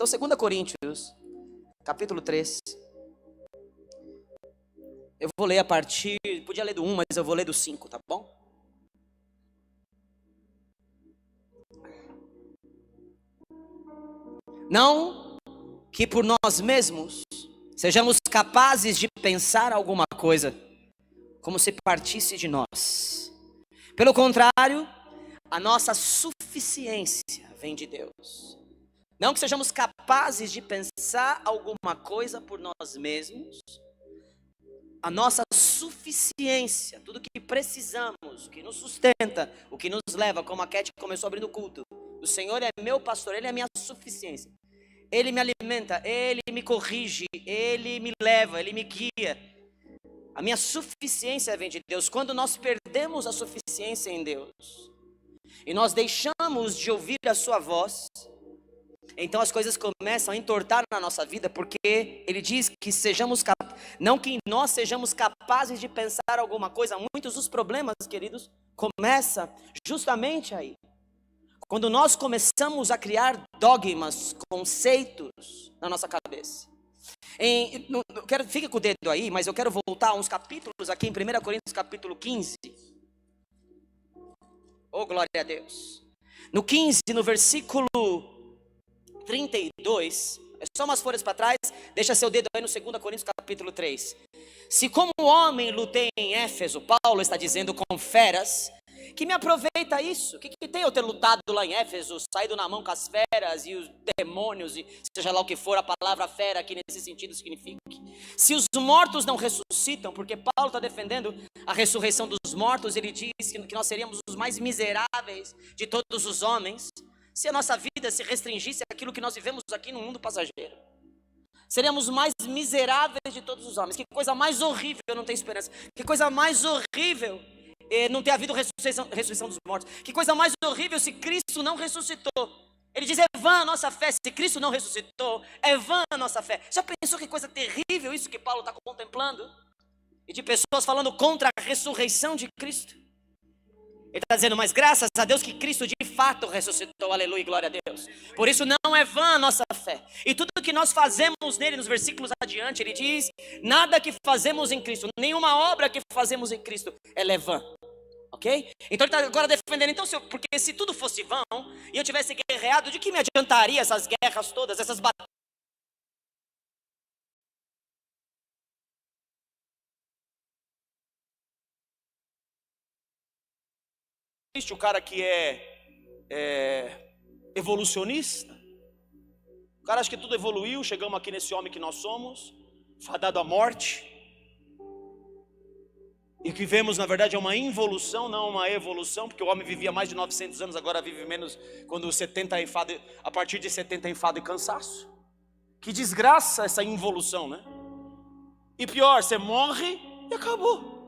Então, 2 Coríntios, capítulo 3. Eu vou ler a partir, podia ler do 1, mas eu vou ler do 5, tá bom? Não que por nós mesmos sejamos capazes de pensar alguma coisa como se partisse de nós. Pelo contrário, a nossa suficiência vem de Deus. Não que sejamos capazes de pensar alguma coisa por nós mesmos. A nossa suficiência, tudo que precisamos, o que nos sustenta, o que nos leva, como a Cat começou abrindo o culto. O Senhor é meu pastor, Ele é a minha suficiência. Ele me alimenta, Ele me corrige, Ele me leva, Ele me guia. A minha suficiência vem de Deus. Quando nós perdemos a suficiência em Deus, e nós deixamos de ouvir a sua voz, então as coisas começam a entortar na nossa vida, porque Ele diz que sejamos não que nós sejamos capazes de pensar alguma coisa. Muitos dos problemas, queridos, começam justamente aí. Quando nós começamos a criar dogmas, conceitos na nossa cabeça. Fique com o dedo aí, mas eu quero voltar uns capítulos aqui em 1 Coríntios capítulo 15. Oh, glória a Deus. No 15, no versículo 32, é só umas folhas para trás, deixa seu dedo aí no 2 Coríntios capítulo 3. Se como homem lutei em Éfeso, Paulo está dizendo com feras, que me aproveita isso? O que tem eu ter lutado lá em Éfeso, saído na mão com as feras e os demônios, e seja lá o que for, a palavra fera aqui nesse sentido significa. Se os mortos não ressuscitam, porque Paulo está defendendo a ressurreição dos mortos, ele diz que nós seríamos os mais miseráveis de todos os homens, se a nossa vida se restringisse àquilo que nós vivemos aqui no mundo passageiro. Seríamos os mais miseráveis de todos os homens. Que coisa mais horrível, eu não tenho esperança. Que coisa mais horrível não ter havido ressurreição dos mortos. Que coisa mais horrível se Cristo não ressuscitou. Ele diz, é vã a nossa fé. Se Cristo não ressuscitou, é vã a nossa fé. Já pensou que coisa terrível isso que Paulo está contemplando? E de pessoas falando contra a ressurreição de Cristo. Ele está dizendo, mas graças a Deus que Cristo de fato ressuscitou, aleluia, glória a Deus. Por isso não é vã a nossa fé. E tudo que nós fazemos nele, nos versículos adiante, ele diz, nada que fazemos em Cristo, nenhuma obra que fazemos em Cristo, ela é vã. Ok? Então ele está agora defendendo, então, porque se tudo fosse vão, e eu tivesse guerreado, de que me adiantaria essas guerras todas, essas batalhas? O cara que é evolucionista, o cara acha que tudo evoluiu, chegamos aqui nesse homem que nós somos, fadado à morte, e que vemos na verdade é uma involução, não uma evolução, porque o homem vivia mais de 900 anos, agora vive menos, quando 70 é enfado, a partir de 70 é enfado e cansaço. Que desgraça essa involução, né? E pior, você morre e acabou.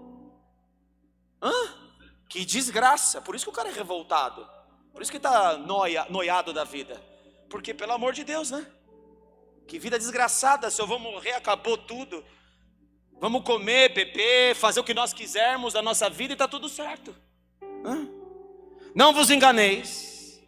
Que desgraça, por isso que o cara é revoltado, por isso que está noiado da vida, porque pelo amor de Deus, né? Que vida desgraçada, se eu vou morrer, acabou tudo, vamos comer, beber, fazer o que nós quisermos da nossa vida e está tudo certo. Não vos enganeis,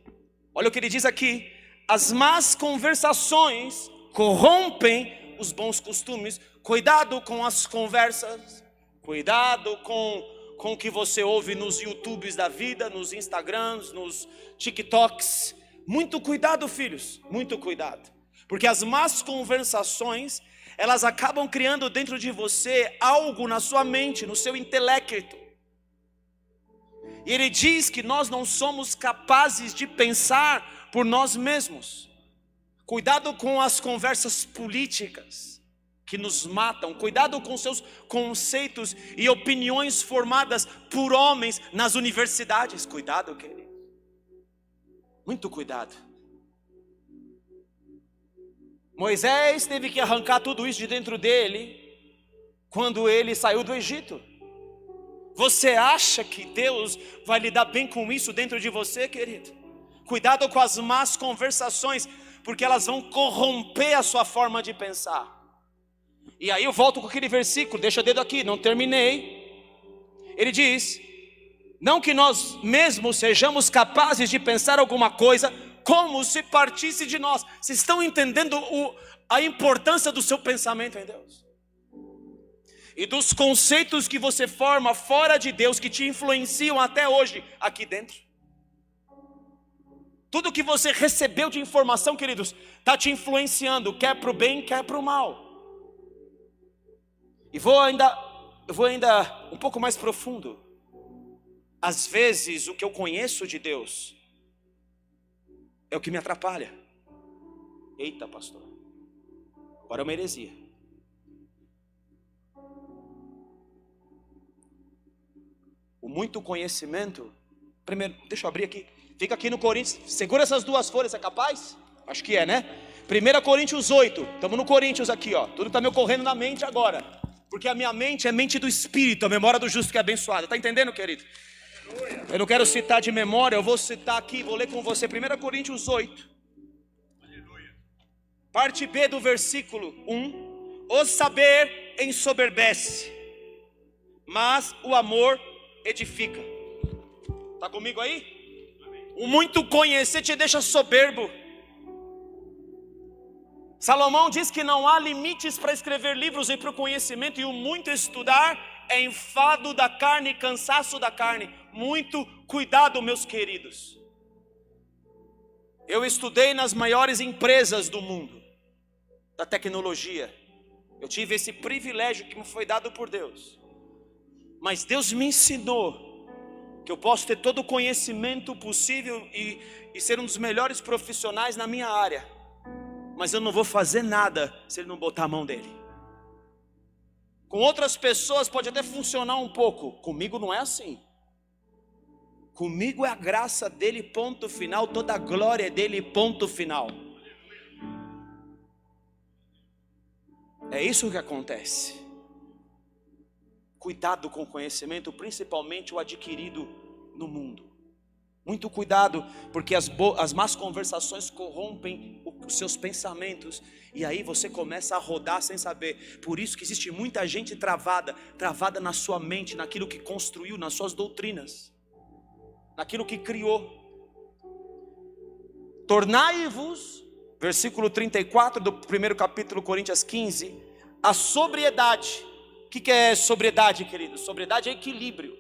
olha o que ele diz aqui, as más conversações corrompem os bons costumes. Cuidado com as conversas, cuidado com o que você ouve nos YouTubes da vida, nos Instagrams, nos TikToks. Muito cuidado, filhos, muito cuidado. Porque as más conversações, elas acabam criando dentro de você algo na sua mente, no seu intelecto. E ele diz que nós não somos capazes de pensar por nós mesmos. Cuidado com as conversas políticas que nos matam, cuidado com seus conceitos e opiniões formadas por homens nas universidades. Cuidado, querido, muito cuidado. Moisés teve que arrancar tudo isso de dentro dele quando ele saiu do Egito. Você acha que Deus vai lidar bem com isso dentro de você, querido? Cuidado com as más conversações, porque elas vão corromper a sua forma de pensar. E aí eu volto com aquele versículo, deixa o dedo aqui, não terminei. Ele diz, não que nós mesmos sejamos capazes de pensar alguma coisa como se partisse de nós. Vocês estão entendendo a importância do seu pensamento em Deus? E dos conceitos que você forma fora de Deus, que te influenciam até hoje, aqui dentro. Tudo que você recebeu de informação, queridos, está te influenciando, quer para o bem, quer para o mal. E vou ainda um pouco mais profundo. Às vezes o que eu conheço de Deus é o que me atrapalha. Eita, pastor, agora é uma heresia. O muito conhecimento, primeiro, deixa eu abrir aqui, fica aqui no Coríntios, segura essas duas folhas, é capaz? Acho que é, né? 1 Coríntios 8, estamos no Coríntios aqui, ó. Tudo está me ocorrendo na mente agora, porque a minha mente é mente do Espírito, a memória do justo que é abençoada. Está entendendo, querido? Eu não quero citar de memória, eu vou citar aqui, vou ler com você 1 Coríntios 8, parte B do versículo 1. O saber ensoberbece, mas o amor edifica. Está comigo aí? O muito conhecer te deixa soberbo. Salomão diz que não há limites para escrever livros e para o conhecimento, e o muito estudar é enfado da carne e cansaço da carne. Muito cuidado, meus queridos. Eu estudei nas maiores empresas do mundo, da tecnologia. Eu tive esse privilégio que me foi dado por Deus. Mas Deus me ensinou que eu posso ter todo o conhecimento possível e ser um dos melhores profissionais na minha área, mas eu não vou fazer nada se Ele não botar a mão dele. Com outras pessoas pode até funcionar um pouco, comigo não é assim. Comigo é a graça dele, ponto final, toda a glória dele, ponto final. É isso que acontece. Cuidado com o conhecimento, principalmente o adquirido no mundo. Muito cuidado, porque as más conversações corrompem os seus pensamentos, e aí você começa a rodar sem saber. Por isso que existe muita gente travada na sua mente, naquilo que construiu, nas suas doutrinas, naquilo que criou. Tornai-vos, versículo 34 do primeiro capítulo, Coríntios 15, a sobriedade. O que é sobriedade, querido? Sobriedade é equilíbrio.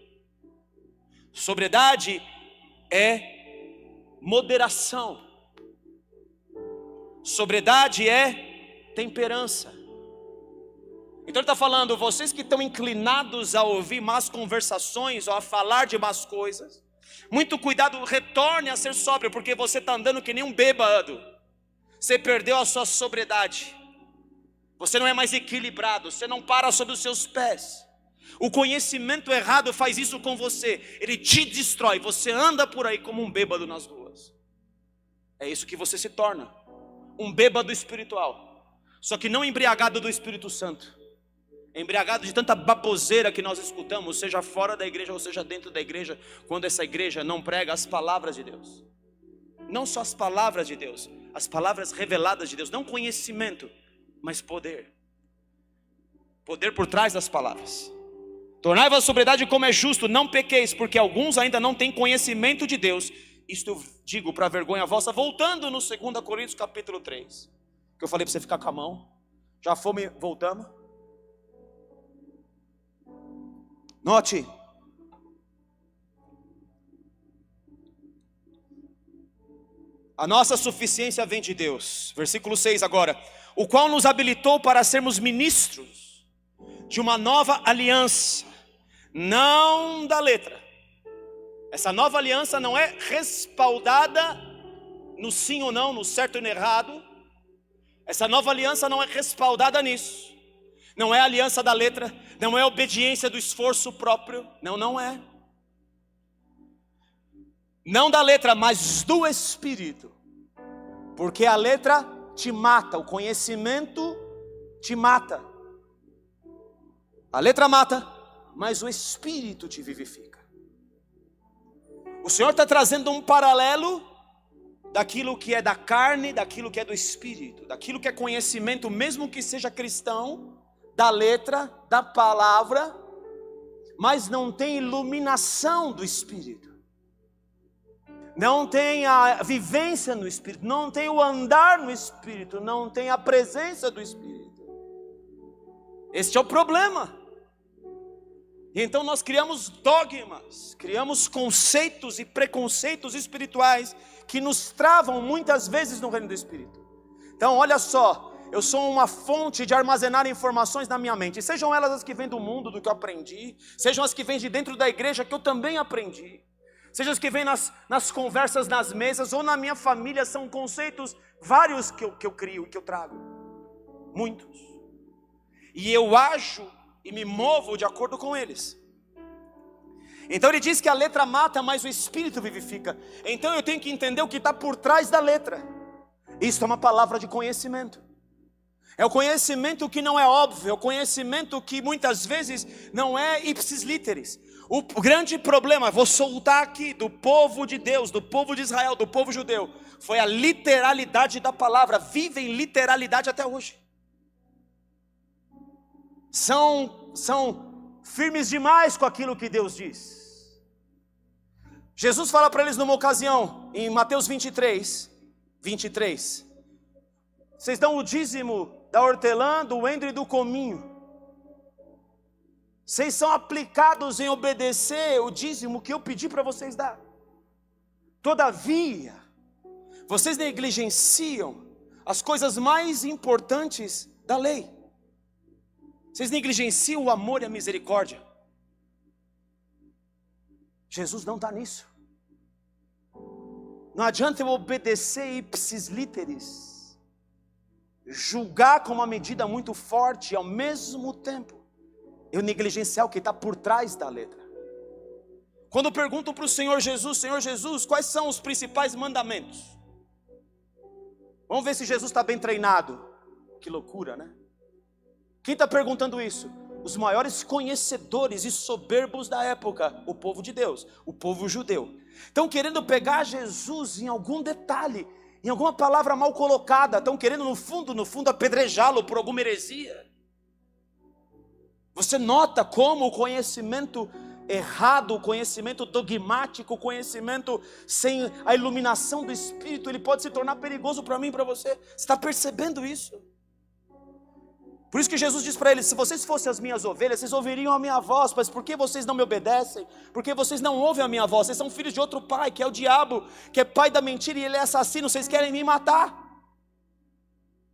Sobriedade é moderação. Sobriedade é temperança. Então ele está falando, vocês que estão inclinados a ouvir más conversações ou a falar de más coisas, muito cuidado, retorne a ser sóbrio, porque você está andando que nem um bêbado. Você perdeu a sua sobriedade. Você não é mais equilibrado, você não para sobre os seus pés. O conhecimento errado faz isso com você, ele te destrói. Você anda por aí como um bêbado nas ruas. É isso que você se torna, um bêbado espiritual. Só que não embriagado do Espírito Santo, embriagado de tanta baboseira que nós escutamos, seja fora da igreja ou seja dentro da igreja, quando essa igreja não prega as palavras de Deus. Não só as palavras de Deus, as palavras reveladas de Deus, não conhecimento, mas poder. Poder por trás das palavras. Tornai-vos a sobriedade como é justo, não pequeis, porque alguns ainda não têm conhecimento de Deus. Isto eu digo para vergonha vossa, voltando no 2 Coríntios capítulo 3, que eu falei para você ficar com a mão. Já fomos, voltamos. Note. A nossa suficiência vem de Deus. Versículo 6 agora. O qual nos habilitou para sermos ministros de uma nova aliança, não da letra. Essa nova aliança não é respaldada no sim ou não, no certo e no errado. Essa nova aliança não é respaldada nisso. Não é a aliança da letra, não é a obediência do esforço próprio. Não é. Não da letra, mas do Espírito. Porque a letra te mata, o conhecimento te mata. A letra mata, mas o Espírito te vivifica. O Senhor está trazendo um paralelo daquilo que é da carne, daquilo que é do Espírito, daquilo que é conhecimento, mesmo que seja cristão, da letra, da palavra, mas não tem iluminação do Espírito. não tem a vivência no Espírito, não tem o andar no Espírito, não tem a presença do Espírito. Este é o problema. E então nós criamos dogmas, criamos conceitos e preconceitos espirituais que nos travam muitas vezes no reino do Espírito. Então olha só, eu sou uma fonte de armazenar informações na minha mente, sejam elas as que vêm do mundo, do que eu aprendi, sejam as que vêm de dentro da igreja, que eu também aprendi, sejam as que vêm nas conversas, nas mesas, ou na minha família, são conceitos vários que eu crio e que eu trago, muitos. E eu ajo e me movo de acordo com eles. Então ele diz que a letra mata, mas o Espírito vivifica. Então eu tenho que entender o que está por trás da letra. Isso é uma palavra de conhecimento. É o conhecimento que não é óbvio, é o conhecimento que muitas vezes não é ipsis literis. O grande problema, vou soltar aqui, do povo de Deus, do povo de Israel, do povo judeu, foi a literalidade da palavra. Vivem literalidade até hoje. São firmes demais com aquilo que Deus diz. Jesus fala para eles numa ocasião, em Mateus 23, vocês dão o dízimo da hortelã, do endro e do cominho. Vocês são aplicados em obedecer o dízimo que eu pedi para vocês dar. Todavia, vocês negligenciam as coisas mais importantes da lei. Vocês negligenciam o amor e a misericórdia. Jesus não está nisso. Não adianta eu obedecer ipsis literis, julgar com uma medida muito forte e ao mesmo tempo eu negligenciar o que está por trás da letra. Quando perguntam para o Senhor Jesus, quais são os principais mandamentos? Vamos ver se Jesus está bem treinado. Que loucura, né? Quem está perguntando isso? Os maiores conhecedores e soberbos da época, o povo de Deus, o povo judeu. Estão querendo pegar Jesus em algum detalhe, em alguma palavra mal colocada, estão querendo no fundo apedrejá-lo por alguma heresia. Você nota como o conhecimento errado, o conhecimento dogmático, o conhecimento sem a iluminação do Espírito, ele pode se tornar perigoso para mim e para você. Você está percebendo isso? Por isso que Jesus diz para eles, se vocês fossem as minhas ovelhas, vocês ouviriam a minha voz, mas por que vocês não me obedecem? Porque vocês não ouvem a minha voz, vocês são filhos de outro pai, que é o diabo, que é pai da mentira e ele é assassino, vocês querem me matar.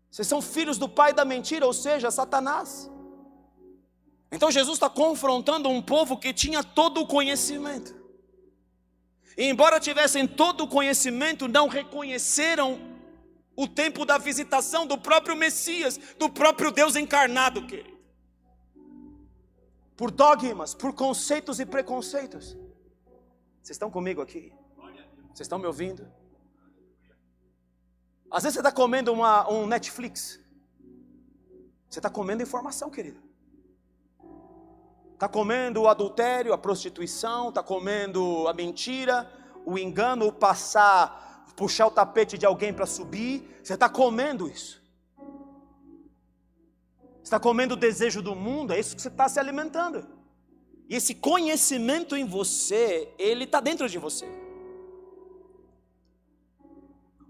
Vocês são filhos do pai da mentira, ou seja, Satanás. Então Jesus está confrontando um povo que tinha todo o conhecimento. E embora tivessem todo o conhecimento, não reconheceram o tempo da visitação do próprio Messias, do próprio Deus encarnado, querido. Por dogmas, por conceitos e preconceitos. Vocês estão comigo aqui? Vocês estão me ouvindo? Às vezes você está comendo um Netflix. Você está comendo informação, querido. Está comendo o adultério, a prostituição, está comendo a mentira, o engano, o puxar o tapete de alguém para subir. Você está comendo isso. Você está comendo o desejo do mundo, é isso que você está se alimentando. E esse conhecimento em você, ele está dentro de você.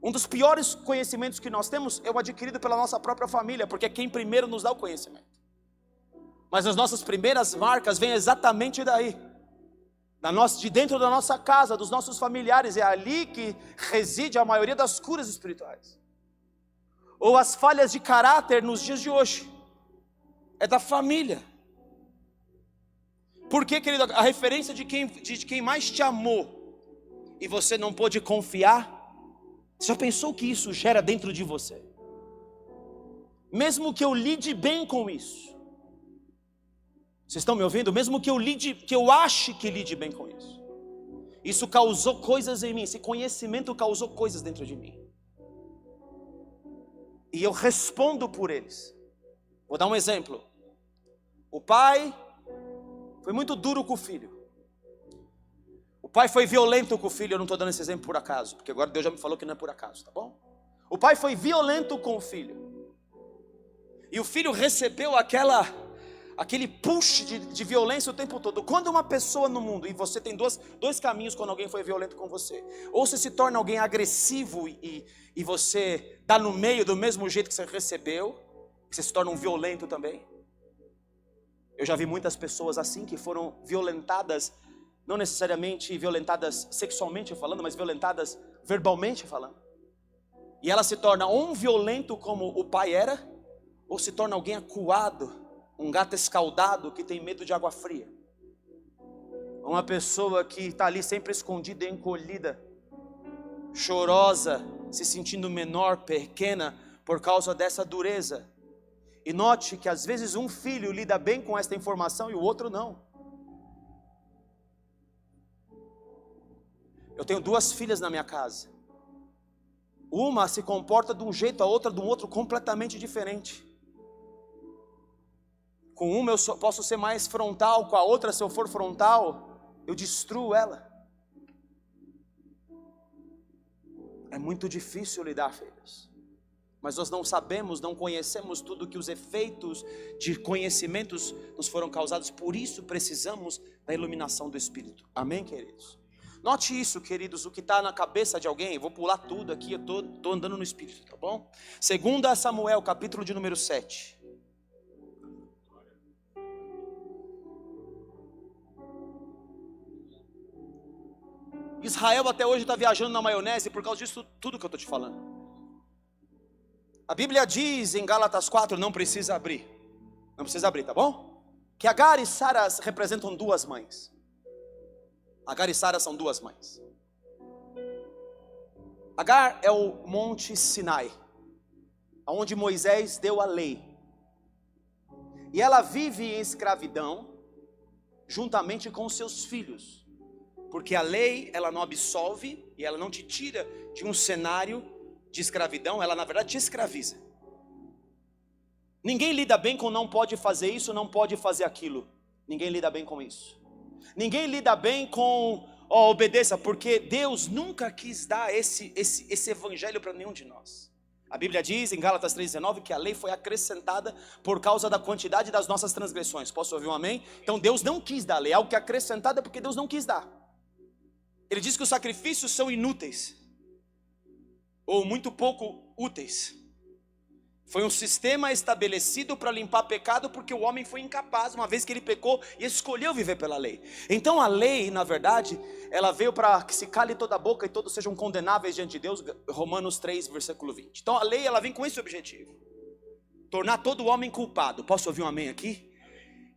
Um dos piores conhecimentos que nós temos é o adquirido pela nossa própria família, porque é quem primeiro nos dá o conhecimento. Mas as nossas primeiras marcas vêm exatamente daí. De dentro da nossa casa, dos nossos familiares. É ali que reside a maioria das curas espirituais. Ou as falhas de caráter nos dias de hoje. É da família. Por quê, querido? A referência de quem mais te amou e você não pôde confiar. Você já pensou que isso gera dentro de você? Mesmo que eu lide bem com isso. Vocês estão me ouvindo? Mesmo que eu ache que lide bem com isso. Isso causou coisas em mim. Esse conhecimento causou coisas dentro de mim. E eu respondo por eles. Vou dar um exemplo. O pai foi muito duro com o filho. O pai foi violento com o filho. Eu não estou dando esse exemplo por acaso, porque agora Deus já me falou que não é por acaso, tá bom? O pai foi violento com o filho. E o filho recebeu aquela aquele push de violência o tempo todo. Quando uma pessoa no mundo, e você tem dois caminhos quando alguém foi violento com você: ou você se torna alguém agressivo e você dá no meio do mesmo jeito que você recebeu, você se torna um violento também. Eu já vi muitas pessoas assim que foram violentadas, não necessariamente violentadas sexualmente falando, mas violentadas verbalmente falando. E ela se torna um violento como o pai era, ou se torna alguém acuado, um gato escaldado que tem medo de água fria. Uma pessoa que está ali sempre escondida e encolhida, chorosa, se sentindo menor, pequena, por causa dessa dureza. E note que às vezes um filho lida bem com esta informação e o outro não. Eu tenho 2 filhas na minha casa. Uma se comporta de um jeito, a outra de um outro completamente diferente. Com uma eu posso ser mais frontal, com a outra, se eu for frontal, eu destruo ela. É muito difícil lidar, filhos. Mas nós não sabemos, não conhecemos tudo que os efeitos de conhecimentos nos foram causados. Por isso precisamos da iluminação do Espírito. Amém, queridos? Note isso, queridos, o que está na cabeça de alguém. Eu vou pular tudo aqui, eu estou andando no Espírito, tá bom? 2 Samuel, capítulo de número 7. Israel até hoje está viajando na maionese por causa disso tudo que eu estou te falando. A Bíblia diz em Gálatas 4, não precisa abrir, tá bom? Que Agar e Sara representam 2 mães. Agar e Sara são 2 mães. Agar é o Monte Sinai, onde Moisés deu a lei. E ela vive em escravidão, juntamente com seus filhos. Porque a lei, ela não absolve, e ela não te tira de um cenário de escravidão, ela na verdade te escraviza. Ninguém lida bem com não pode fazer isso, não pode fazer aquilo. Ninguém lida bem com isso. Ninguém lida bem com obedeça, porque Deus nunca quis dar esse evangelho para nenhum de nós. A Bíblia diz em Gálatas 3,19 que a lei foi acrescentada por causa da quantidade das nossas transgressões. Posso ouvir um amém? Então Deus não quis dar a lei, algo que é acrescentado é porque Deus não quis dar. Ele diz que os sacrifícios são inúteis, ou muito pouco úteis. Foi um sistema estabelecido para limpar pecado, porque o homem foi incapaz, uma vez que ele pecou e escolheu viver pela lei. Então a lei, na verdade, ela veio para que se cale toda a boca e todos sejam condenáveis diante de Deus, Romanos 3, versículo 20. Então a lei, ela vem com esse objetivo: tornar todo homem culpado. Posso ouvir um amém aqui?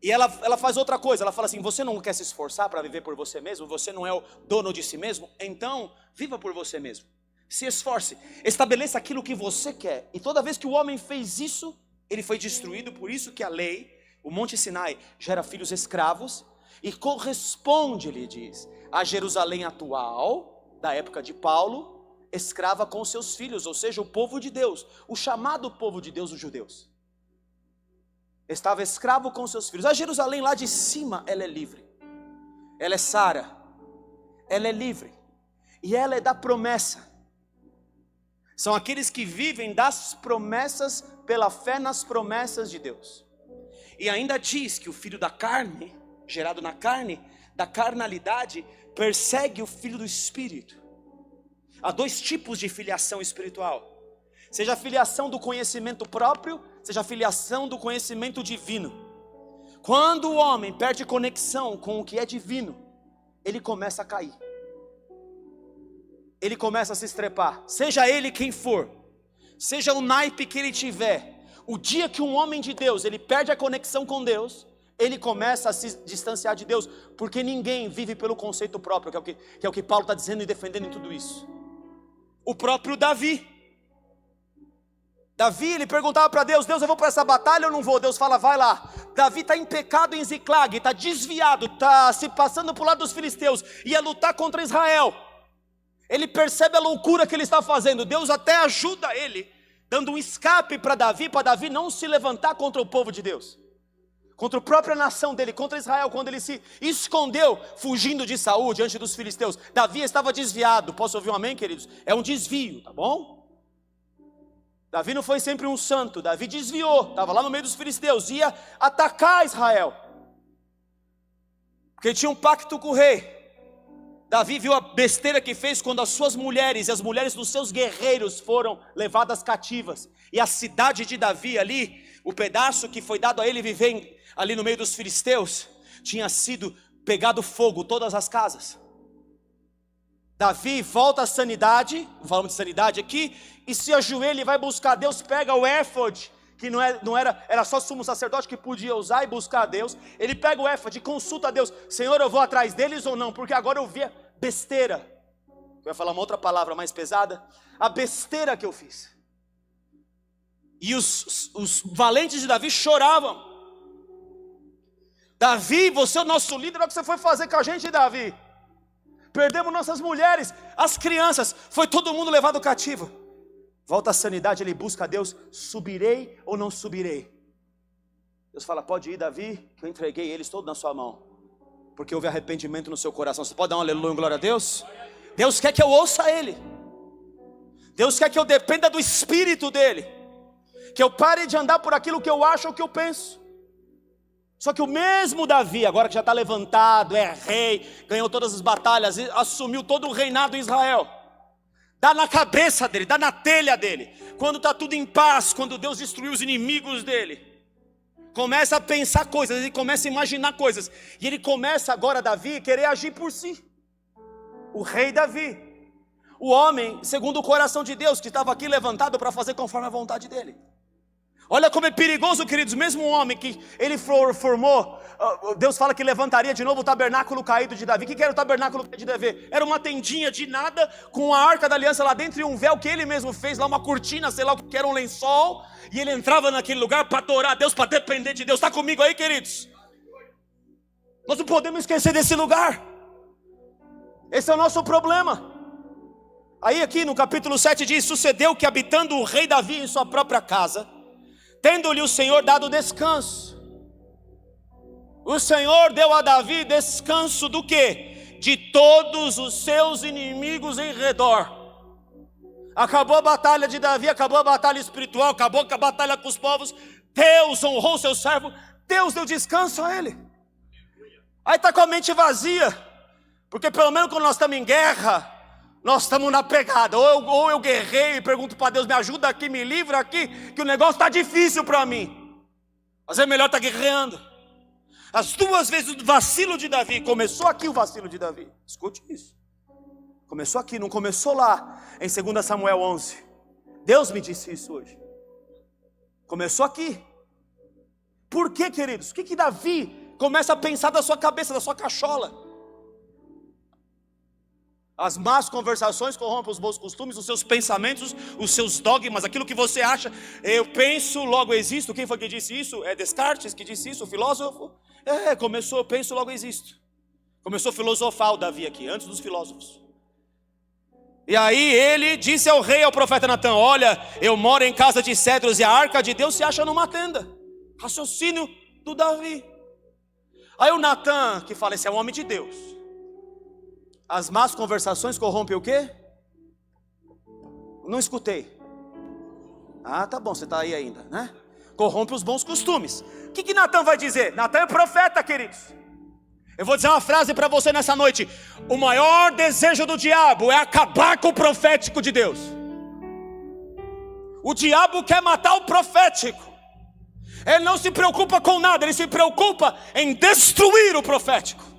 E ela faz outra coisa, ela fala assim: você não quer se esforçar para viver por você mesmo? Você não é o dono de si mesmo? Então, viva por você mesmo. Se esforce, estabeleça aquilo que você quer. E toda vez que o homem fez isso, ele foi destruído. Por isso que a lei, o Monte Sinai, gera filhos escravos. E corresponde, ele diz, a Jerusalém atual, da época de Paulo, escrava com seus filhos, ou seja, o povo de Deus, o chamado povo de Deus, os judeus. Estava escravo com seus filhos. A Jerusalém lá de cima, ela é livre. Ela é Sara. Ela é livre. E ela é da promessa. São aqueles que vivem das promessas, pela fé nas promessas de Deus. E ainda diz que o filho da carne, gerado na carne, da carnalidade, persegue o filho do Espírito. Há 2 tipos de filiação espiritual. Seja a filiação do conhecimento próprio, seja a filiação do conhecimento divino. Quando o homem perde conexão com o que é divino, ele começa a cair. Ele começa a se estrepar, seja ele quem for, seja o naipe que ele tiver. O dia que um homem de Deus, ele perde a conexão com Deus, ele começa a se distanciar de Deus, porque ninguém vive pelo conceito próprio, que é o que Paulo está dizendo e defendendo em tudo isso. O próprio Davi, ele perguntava para Deus: Deus, eu vou para essa batalha ou não vou? Deus fala: vai lá. Davi está em pecado em Ziclag, está desviado, está se passando para o lado dos filisteus, ia lutar contra Israel. Ele percebe a loucura que ele está fazendo. Deus até ajuda ele, dando um escape para Davi não se levantar contra o povo de Deus, contra a própria nação dele, contra Israel, quando ele se escondeu, fugindo de Saul, diante dos filisteus. Davi estava desviado. Posso ouvir um amém, queridos? É um desvio, tá bom? Davi não foi sempre um santo, Davi desviou, estava lá no meio dos filisteus, ia atacar Israel, porque tinha um pacto com o rei. Davi viu a besteira que fez quando as suas mulheres e as mulheres dos seus guerreiros foram levadas cativas, e a cidade de Davi ali, o pedaço que foi dado a ele viver ali no meio dos filisteus, tinha sido pegado fogo, todas as casas. Davi volta à sanidade, falamos de sanidade aqui, e se ajoelha e vai buscar Deus, pega o éfode, que era só sumo sacerdote que podia usar e buscar a Deus. Ele pega o éfode e consulta a Deus: Senhor, eu vou atrás deles ou não? Porque agora eu vi a besteira. Eu ia falar uma outra palavra mais pesada. A besteira que eu fiz. E os valentes de Davi choravam. Davi, você é o nosso líder, olha o que você foi fazer com a gente, Davi. Perdemos nossas mulheres, as crianças, foi todo mundo levado cativo. Volta à sanidade, ele busca a Deus: subirei ou não subirei? Deus fala: pode ir, Davi, que eu entreguei eles todos na sua mão, porque houve arrependimento no seu coração. Você pode dar um aleluia, glória a Deus? Deus quer que eu ouça Ele, Deus quer que eu dependa do Espírito dEle, que eu pare de andar por aquilo que eu acho ou que eu penso. Só que o mesmo Davi, agora que já está levantado, é rei, ganhou todas as batalhas, assumiu todo o reinado em Israel, dá na cabeça dele, dá na telha dele, quando está tudo em paz, quando Deus destruiu os inimigos dele, começa a pensar coisas, ele começa a imaginar coisas, e ele começa agora, Davi, querer agir por si. O rei Davi, o homem segundo o coração de Deus, que estava aqui levantado para fazer conforme a vontade dele. Olha como é perigoso, queridos, mesmo um homem que ele formou, Deus fala que levantaria de novo o tabernáculo caído de Davi. O que era o tabernáculo caído de Davi? Era uma tendinha de nada, com a arca da aliança lá dentro e um véu que ele mesmo fez, lá uma cortina, sei lá o que era, um lençol, e ele entrava naquele lugar para adorar a Deus, para depender de Deus. Está comigo aí, queridos? Nós não podemos esquecer desse lugar. Esse é o nosso problema. Aí aqui no capítulo 7 diz: sucedeu que habitando o rei Davi em sua própria casa, tendo-lhe o Senhor dado descanso. O Senhor deu a Davi descanso do quê? De todos os seus inimigos em redor. Acabou a batalha de Davi, acabou a batalha espiritual, acabou a batalha com os povos. Deus honrou seu servo, Deus deu descanso a ele. Aí está com a mente vazia, porque pelo menos quando nós estamos em guerra, nós estamos na pegada. Ou eu guerreio e pergunto para Deus: me ajuda aqui, me livra aqui, que o negócio está difícil para mim. Mas é melhor estar guerreando. As duas vezes o vacilo de Davi, começou aqui o vacilo de Davi. Escute isso. Começou aqui, não começou lá em 2 Samuel 11. Deus me disse isso hoje. Começou aqui. Por quê, queridos? O que Davi começa a pensar da sua cabeça, da sua cachola? As más conversações corrompem os bons costumes, os seus pensamentos, os seus dogmas, aquilo que você acha. Eu penso, logo existo. Quem foi que disse isso? É Descartes que disse isso, o filósofo? Começou, eu penso, logo existo. Começou a filosofar o Davi aqui, antes dos filósofos. E aí ele disse ao rei, ao profeta Natan: olha, eu moro em casa de cedros e a arca de Deus se acha numa tenda. Raciocínio do Davi. Aí o Natan, que fala: esse é um homem de Deus. As más conversações corrompem o quê? Não escutei. Ah, tá bom, você está aí ainda, né? Corrompe os bons costumes. O que Natan vai dizer? Natan é profeta, queridos. Eu vou dizer uma frase para você nessa noite: o maior desejo do diabo é acabar com o profético de Deus. O diabo quer matar o profético. Ele não se preocupa com nada, ele se preocupa em destruir o profético.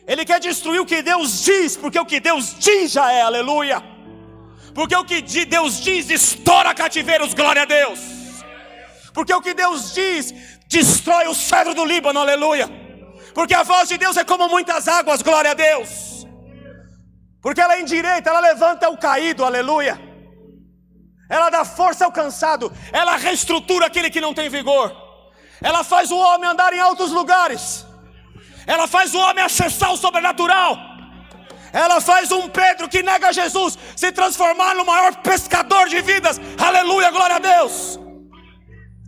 Ele quer destruir o que Deus diz, porque o que Deus diz já é, aleluia. Porque o que Deus diz estoura cativeiros, glória a Deus. Porque o que Deus diz destrói o cedro do Líbano, aleluia. Porque a voz de Deus é como muitas águas, glória a Deus. Porque ela endireita, ela levanta o caído, aleluia. Ela dá força ao cansado, ela reestrutura aquele que não tem vigor. Ela faz o homem andar em altos lugares. Ela faz o homem acessar o sobrenatural. Ela faz um Pedro que nega Jesus se transformar no maior pescador de vidas. Aleluia, glória a Deus.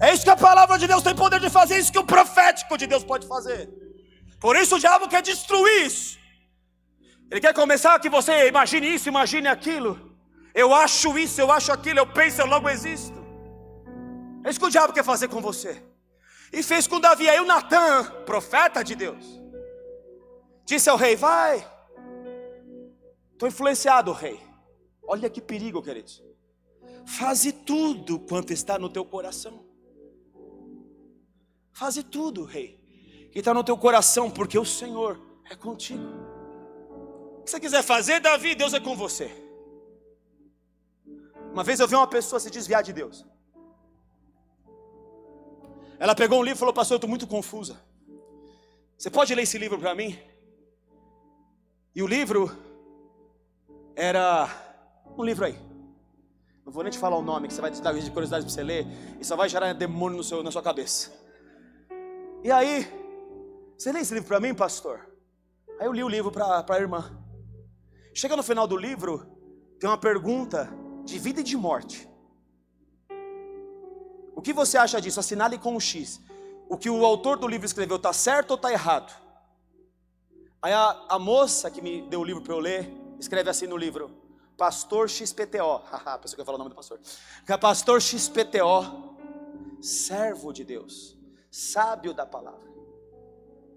É isso que a palavra de Deus tem poder de fazer. É isso que o profético de Deus pode fazer. Por isso o diabo quer destruir isso. Ele quer começar que você imagine isso, imagine aquilo. Eu acho isso, eu acho aquilo, eu penso, eu logo existo. É isso que o diabo quer fazer com você. E fez com Davi. Aí o Natan, profeta de Deus, disse ao rei: vai. Estou influenciado, rei. Olha que perigo, queridos. Faze tudo quanto está no teu coração. Faze tudo, rei, que está no teu coração, porque o Senhor é contigo. O que você quiser fazer, Davi, Deus é com você. Uma vez eu vi uma pessoa se desviar de Deus. Ela pegou um livro e falou: pastor, eu estou muito confusa. Você pode ler esse livro para mim? E o livro era um livro aí. Não vou nem te falar o nome, que você vai te dar de curiosidade para você ler, e só vai gerar demônio na sua cabeça. E aí, você lê esse livro para mim, pastor? Aí eu li o livro para a irmã. Chega no final do livro, tem uma pergunta de vida e de morte. O que você acha disso? Assinale com um X. O que o autor do livro escreveu está certo ou está errado? Aí a moça que me deu o livro para eu ler, escreve assim no livro: Pastor XPTO. A pessoa que fala o nome do pastor. Pastor XPTO, servo de Deus, sábio da palavra.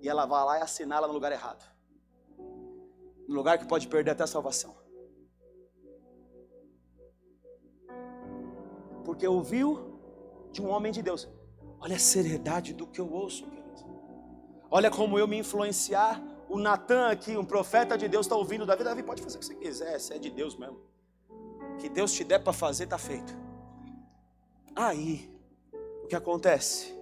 E ela vai lá e assinala no lugar errado, no lugar que pode perder até a salvação. Porque ouviu de um homem de Deus. Olha a seriedade do que eu ouço, querido. Olha como eu me influenciar. O Natan aqui, um profeta de Deus, está ouvindo Davi. Davi, pode fazer o que você quiser, você é de Deus mesmo. O que Deus te der para fazer, está feito. Aí, o que acontece?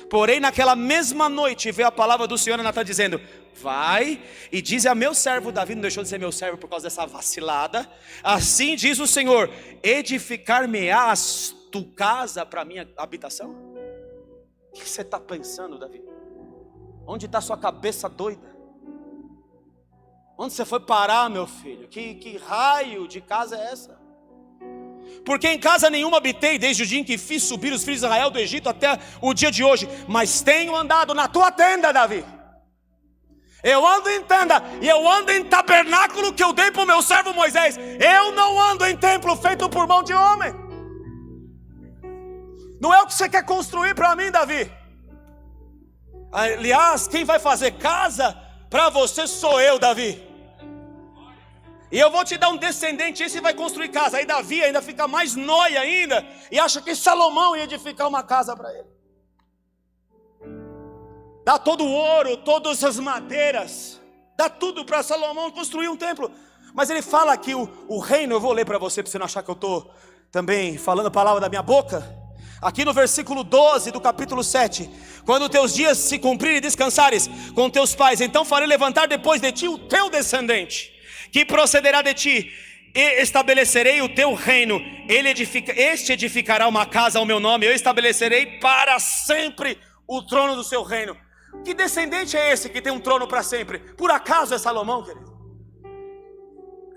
Porém, naquela mesma noite, veio a palavra do Senhor a Natan dizendo: vai e dize a meu servo Davi, não deixou de ser meu servo por causa dessa vacilada. Assim diz o Senhor: edificar-me-ás tu casa para minha habitação? O que você está pensando, Davi? Onde está sua cabeça doida? Onde você foi parar, meu filho? Que raio de casa é essa? Porque em casa nenhuma habitei desde o dia em que fiz subir os filhos de Israel do Egito até o dia de hoje. Mas tenho andado na tua tenda, Davi. Eu ando em tenda e eu ando em tabernáculo que eu dei para o meu servo Moisés. Eu não ando em templo feito por mão de homem. Não é o que você quer construir para mim, Davi. Aliás, quem vai fazer casa para você sou eu, Davi. E eu vou te dar um descendente, esse vai construir casa. Aí Davi ainda fica mais nóia ainda, e acha que Salomão ia edificar uma casa para ele. Dá todo o ouro, todas as madeiras, dá tudo para Salomão construir um templo. Mas ele fala aqui o reino, eu vou ler para você não achar que eu estou também falando a palavra da minha boca. Aqui no versículo 12 do capítulo 7: quando teus dias se cumprirem e descansares com teus pais, então farei levantar depois de ti o teu descendente, que procederá de ti, e estabelecerei o teu reino. Este edificará uma casa ao meu nome, eu estabelecerei para sempre o trono do seu reino. Que descendente é esse que tem um trono para sempre? Por acaso é Salomão, querido?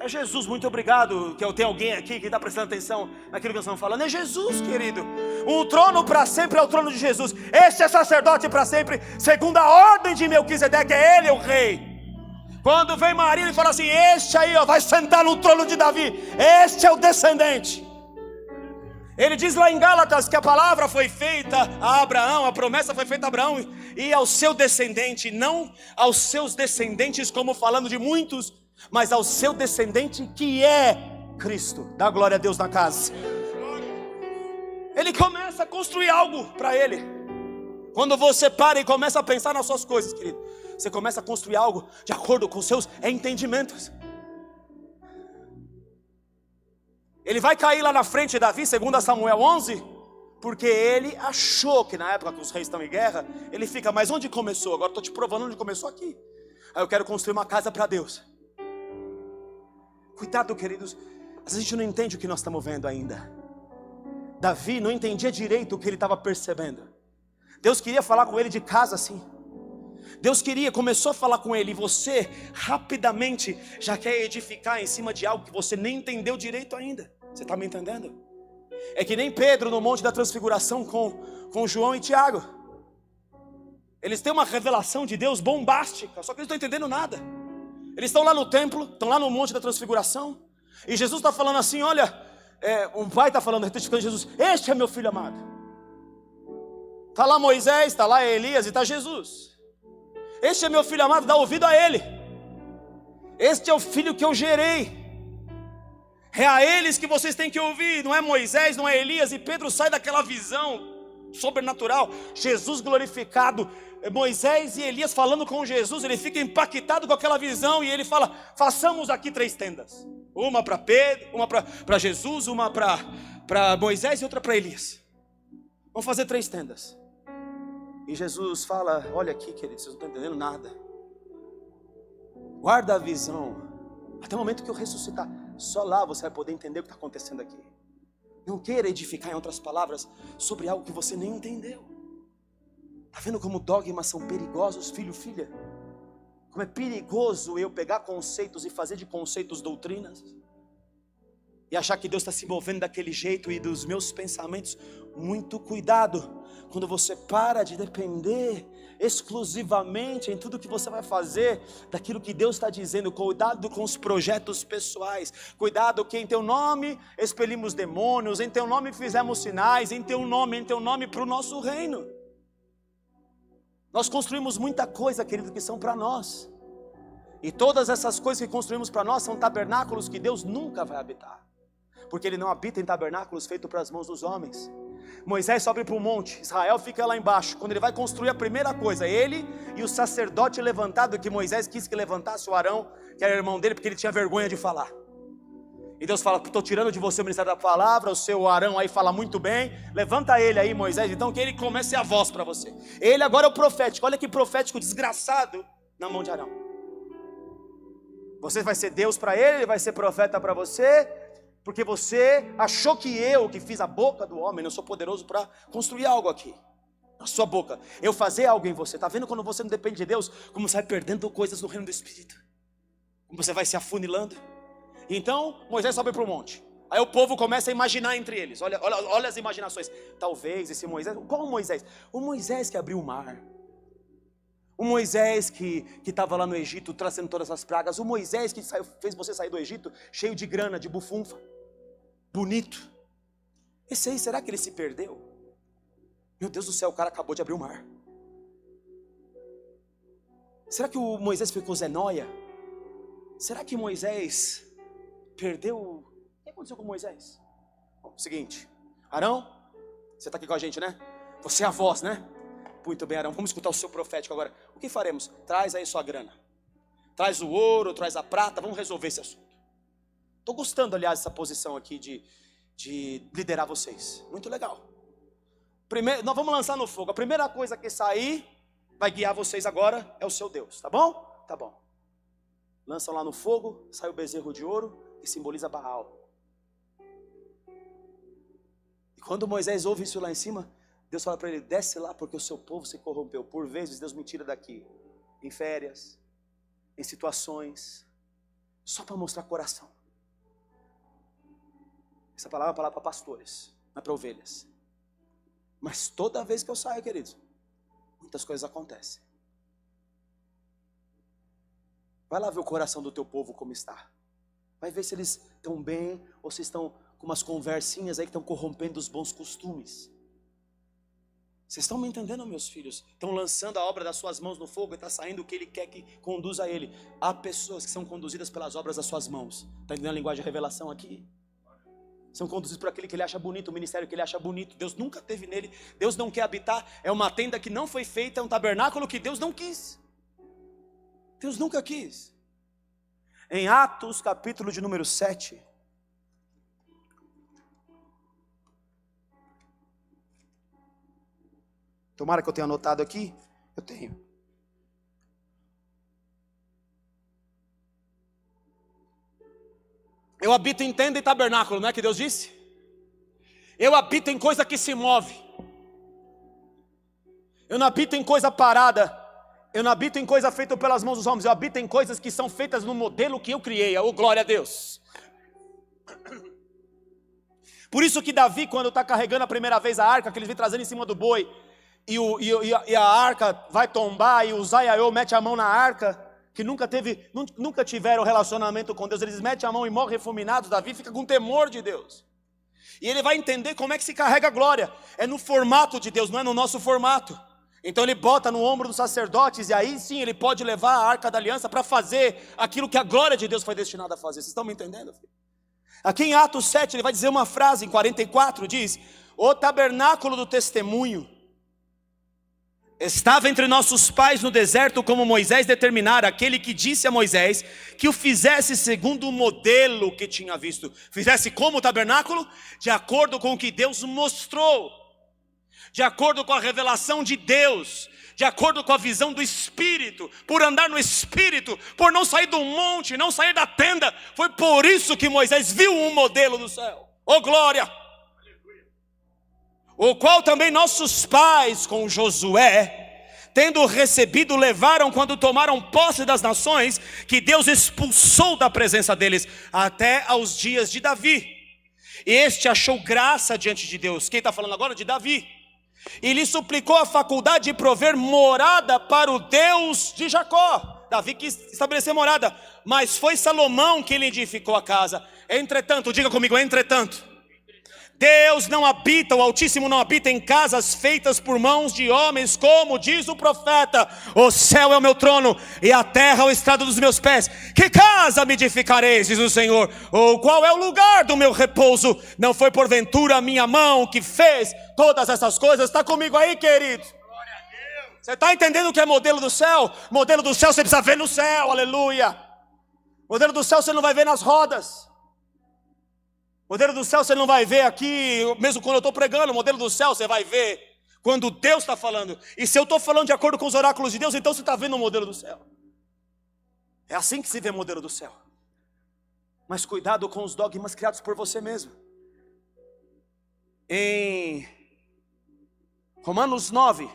É Jesus. Muito obrigado que eu tenho alguém aqui que está prestando atenção naquilo que nós estamos falando. É Jesus, querido. O trono para sempre é o trono de Jesus. Este é sacerdote para sempre, segundo a ordem de Melquisedeque. É ele o rei. Quando vem Maria, ele fala assim: este aí vai sentar no trono de Davi. Este é o descendente. Ele diz lá em Gálatas que a palavra foi feita a Abraão, a promessa foi feita a Abraão e ao seu descendente. Não aos seus descendentes como falando de muitos, mas ao seu descendente que é Cristo. Dá glória a Deus na casa. Ele começa a construir algo para ele. Quando você para e começa a pensar nas suas coisas, querido, você começa a construir algo de acordo com os seus entendimentos. Ele vai cair lá na frente de Davi, 2 Samuel 11, porque ele achou que na época que os reis estão em guerra, ele fica: mas onde começou? Agora estou te provando onde começou, aqui. Aí eu quero construir uma casa para Deus. Cuidado, queridos, às vezes a gente não entende o que nós estamos vendo ainda. Davi não entendia direito o que ele estava percebendo. Deus queria falar com ele de casa assim. Deus começou a falar com ele, e você rapidamente já quer edificar em cima de algo que você nem entendeu direito ainda. Você está me entendendo? É que nem Pedro no Monte da Transfiguração com João e Tiago. Eles têm uma revelação de Deus bombástica, só que eles não estão entendendo nada. Eles estão lá no templo, estão lá no Monte da Transfiguração. E Jesus está falando assim, olha, o pai está falando, retificando Jesus, este é meu filho amado. Está lá Moisés, está lá Elias e está Jesus. Este é meu filho amado, dá ouvido a ele. Este é o filho que eu gerei. É a eles que vocês têm que ouvir, não é Moisés, não é Elias. E Pedro sai daquela visão sobrenatural, Jesus glorificado, Moisés e Elias falando com Jesus, ele fica impactado com aquela visão e ele fala, façamos aqui 3 tendas, uma para Pedro, uma para Jesus, uma para Moisés e outra para Elias. Vamos fazer 3 tendas. E Jesus fala, olha aqui queridos, vocês não estão entendendo nada, guarda a visão, até o momento que eu ressuscitar, só lá você vai poder entender o que está acontecendo aqui. Não queira edificar, em outras palavras, sobre algo que você nem entendeu. Está vendo como dogmas são perigosos, filho, filha? Como é perigoso eu pegar conceitos e fazer de conceitos doutrinas? E achar que Deus está se movendo daquele jeito e dos meus pensamentos. Muito cuidado, quando você para de depender exclusivamente em tudo que você vai fazer daquilo que Deus está dizendo. Cuidado com os projetos pessoais. Cuidado que em teu nome expelimos demônios, em teu nome fizemos sinais, em teu nome para o nosso reino. Nós construímos muita coisa, querido, que são para nós. E todas essas coisas que construímos para nós são tabernáculos que Deus nunca vai habitar. Porque Ele não habita em tabernáculos feitos para as mãos dos homens. Moisés sobe para o monte, Israel fica lá embaixo. Quando ele vai construir a primeira coisa, ele e o sacerdote levantado, que Moisés quis que levantasse o Arão, que era irmão dele, porque ele tinha vergonha de falar. E Deus fala, estou tirando de você o ministério da palavra, o seu Arão aí fala muito bem, levanta ele aí Moisés, então que ele comece a voz para você. Ele agora é o profético, olha que profético desgraçado na mão de Arão. Você vai ser Deus para ele vai ser profeta para você, porque você achou que eu, que fiz a boca do homem, não sou poderoso para construir algo aqui. Na sua boca, eu fazer algo em você. Está vendo quando você não depende de Deus, como você vai perdendo coisas no reino do Espírito? Como você vai se afunilando? Então, Moisés sobe para o monte. Aí o povo começa a imaginar entre eles. Olha as imaginações. Talvez esse Moisés, qual o Moisés? O Moisés que abriu o mar. O Moisés que estava lá no Egito trazendo todas as pragas. O Moisés que fez você sair do Egito cheio de grana, de bufunfa. Bonito. Esse aí, será que ele se perdeu? Meu Deus do céu, o cara acabou de abrir o mar. Será que o Moisés ficou Zé Noia? Será que Moisés perdeu? O que aconteceu com Moisés? Bom, seguinte, Arão, você está aqui com a gente, né? Você é a voz, né? Muito bem, Arão, vamos escutar o seu profético agora. O que faremos? Traz aí sua grana. Traz o ouro, traz a prata, vamos resolver esse assunto. Estou gostando, aliás, dessa posição aqui de liderar vocês. Muito legal. Primeiro, nós vamos lançar no fogo. A primeira coisa que sair, vai guiar vocês agora, é o seu Deus, tá bom? Tá bom. Lançam lá no fogo, sai o bezerro de ouro, que simboliza Baal. E quando Moisés ouve isso lá em cima, Deus fala para ele, desce lá porque o seu povo se corrompeu. Por vezes Deus me tira daqui, em férias, em situações, só para mostrar coração. Essa palavra é uma palavra para pastores, não é para ovelhas. Mas toda vez que eu saio, queridos, muitas coisas acontecem. Vai lá ver o coração do teu povo como está. Vai ver se eles estão bem ou se estão com umas conversinhas aí que estão corrompendo os bons costumes. Vocês estão me entendendo, meus filhos? Estão lançando a obra das suas mãos no fogo e está saindo o que ele quer que conduza ele. Há pessoas que são conduzidas pelas obras das suas mãos. Está entendendo a linguagem de revelação aqui? São conduzidos por aquele que ele acha bonito, o ministério que ele acha bonito. Deus nunca teve nele, Deus não quer habitar. É uma tenda que não foi feita, é um tabernáculo que Deus não quis. Deus nunca quis. Em Atos, capítulo de número 7. Tomara que eu tenha anotado aqui. Eu tenho. Eu habito em tenda e tabernáculo, não é que Deus disse? Eu habito em coisa que se move. Eu não habito em coisa parada. Eu não habito em coisa feita pelas mãos dos homens. Eu habito em coisas que são feitas no modelo que eu criei. Oh, glória a Deus. Por isso que Davi, quando está carregando a primeira vez a arca, que eles vêm trazendo em cima do boi, e a arca vai tombar, e o Zaiaiô mete a mão na arca, que nunca tiveram relacionamento com Deus, eles metem a mão e morrem fulminados. Davi fica com temor de Deus. E ele vai entender como é que se carrega a glória. É no formato de Deus, não é no nosso formato. Então ele bota no ombro dos sacerdotes, e aí sim ele pode levar a arca da aliança para fazer aquilo que a glória de Deus foi destinada a fazer. Vocês estão me entendendo, filho? Aqui em Atos 7 ele vai dizer uma frase, em 44 diz: o tabernáculo do testemunho estava entre nossos pais no deserto, como Moisés determinara, aquele que disse a Moisés que o fizesse segundo o modelo que tinha visto. Fizesse como o tabernáculo? De acordo com o que Deus mostrou, de acordo com a revelação de Deus, de acordo com a visão do Espírito, por andar no Espírito, por não sair do monte, não sair da tenda. Foi por isso que Moisés viu um modelo no céu. Oh glória! O qual também nossos pais com Josué, tendo recebido, levaram quando tomaram posse das nações, que Deus expulsou da presença deles, até aos dias de Davi. Este achou graça diante de Deus. Quem está falando agora? De Davi. E lhe suplicou a faculdade de prover morada para o Deus de Jacó. Davi quis estabelecer morada, mas foi Salomão que lhe edificou a casa. Entretanto, diga comigo, entretanto, Deus não habita, o Altíssimo não habita em casas feitas por mãos de homens, como diz o profeta: o céu é o meu trono e a terra é o estrado dos meus pés. Que casa me edificareis, diz o Senhor? Ou qual é o lugar do meu repouso? Não foi porventura a minha mão que fez todas essas coisas? Está comigo aí, querido? Você está entendendo o que é modelo do céu? Modelo do céu você precisa ver no céu, aleluia. Modelo do céu você não vai ver nas rodas. Modelo do céu você não vai ver aqui, mesmo quando eu estou pregando. O modelo do céu você vai ver quando Deus está falando. E se eu estou falando de acordo com os oráculos de Deus, então você está vendo o modelo do céu. É assim que se vê o modelo do céu. Mas cuidado com os dogmas criados por você mesmo. Em Romanos 9,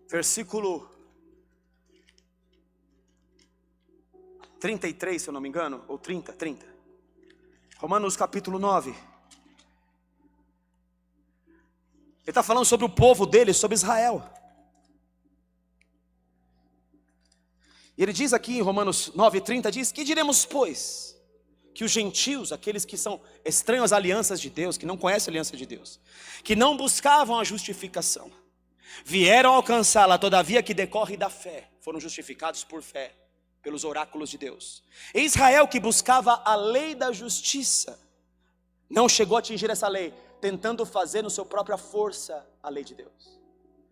versículo 33, se eu não me engano, ou 30. Romanos capítulo 9. Ele está falando sobre o povo dele, sobre Israel. E ele diz aqui em Romanos 9:30, diz: que diremos, pois? Que os gentios, aqueles que são estranhos às alianças de Deus, que não conhecem a aliança de Deus, que não buscavam a justificação, vieram alcançá-la, todavia que decorre da fé, foram justificados por fé, pelos oráculos de Deus. E Israel, que buscava a lei da justiça, não chegou a atingir essa lei, tentando fazer no seu própria força a lei de Deus,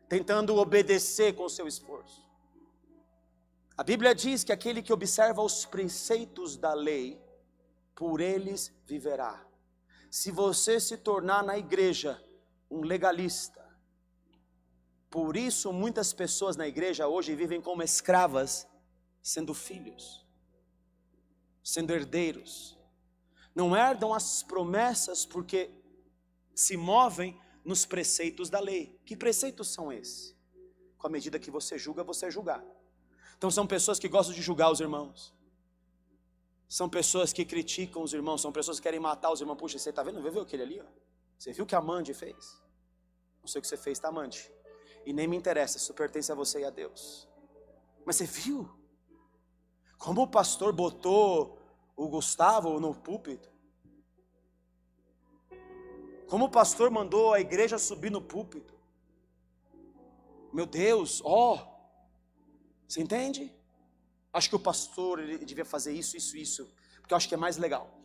tentando obedecer com o seu esforço. A Bíblia diz que aquele que observa os preceitos da lei, por eles viverá. Se você se tornar na igreja um legalista, por isso muitas pessoas na igreja hoje vivem como escravas, sendo filhos, sendo herdeiros. Não herdam as promessas porque se movem nos preceitos da lei. Que preceitos são esses? Com a medida que você julga, você é julgado. Então são pessoas que gostam de julgar os irmãos. São pessoas que criticam os irmãos. São pessoas que querem matar os irmãos. Puxa, você está vendo? Viu aquele ali? Ó? Você viu o que a Mandy fez? Não sei o que você fez, tá, Mandy? E nem me interessa, isso pertence a você e a Deus. Mas você viu? Como o pastor botou o Gustavo no púlpito. Como o pastor mandou a igreja subir no púlpito. Meu Deus, você entende? Acho que o pastor ele devia fazer isso, porque eu acho que é mais legal.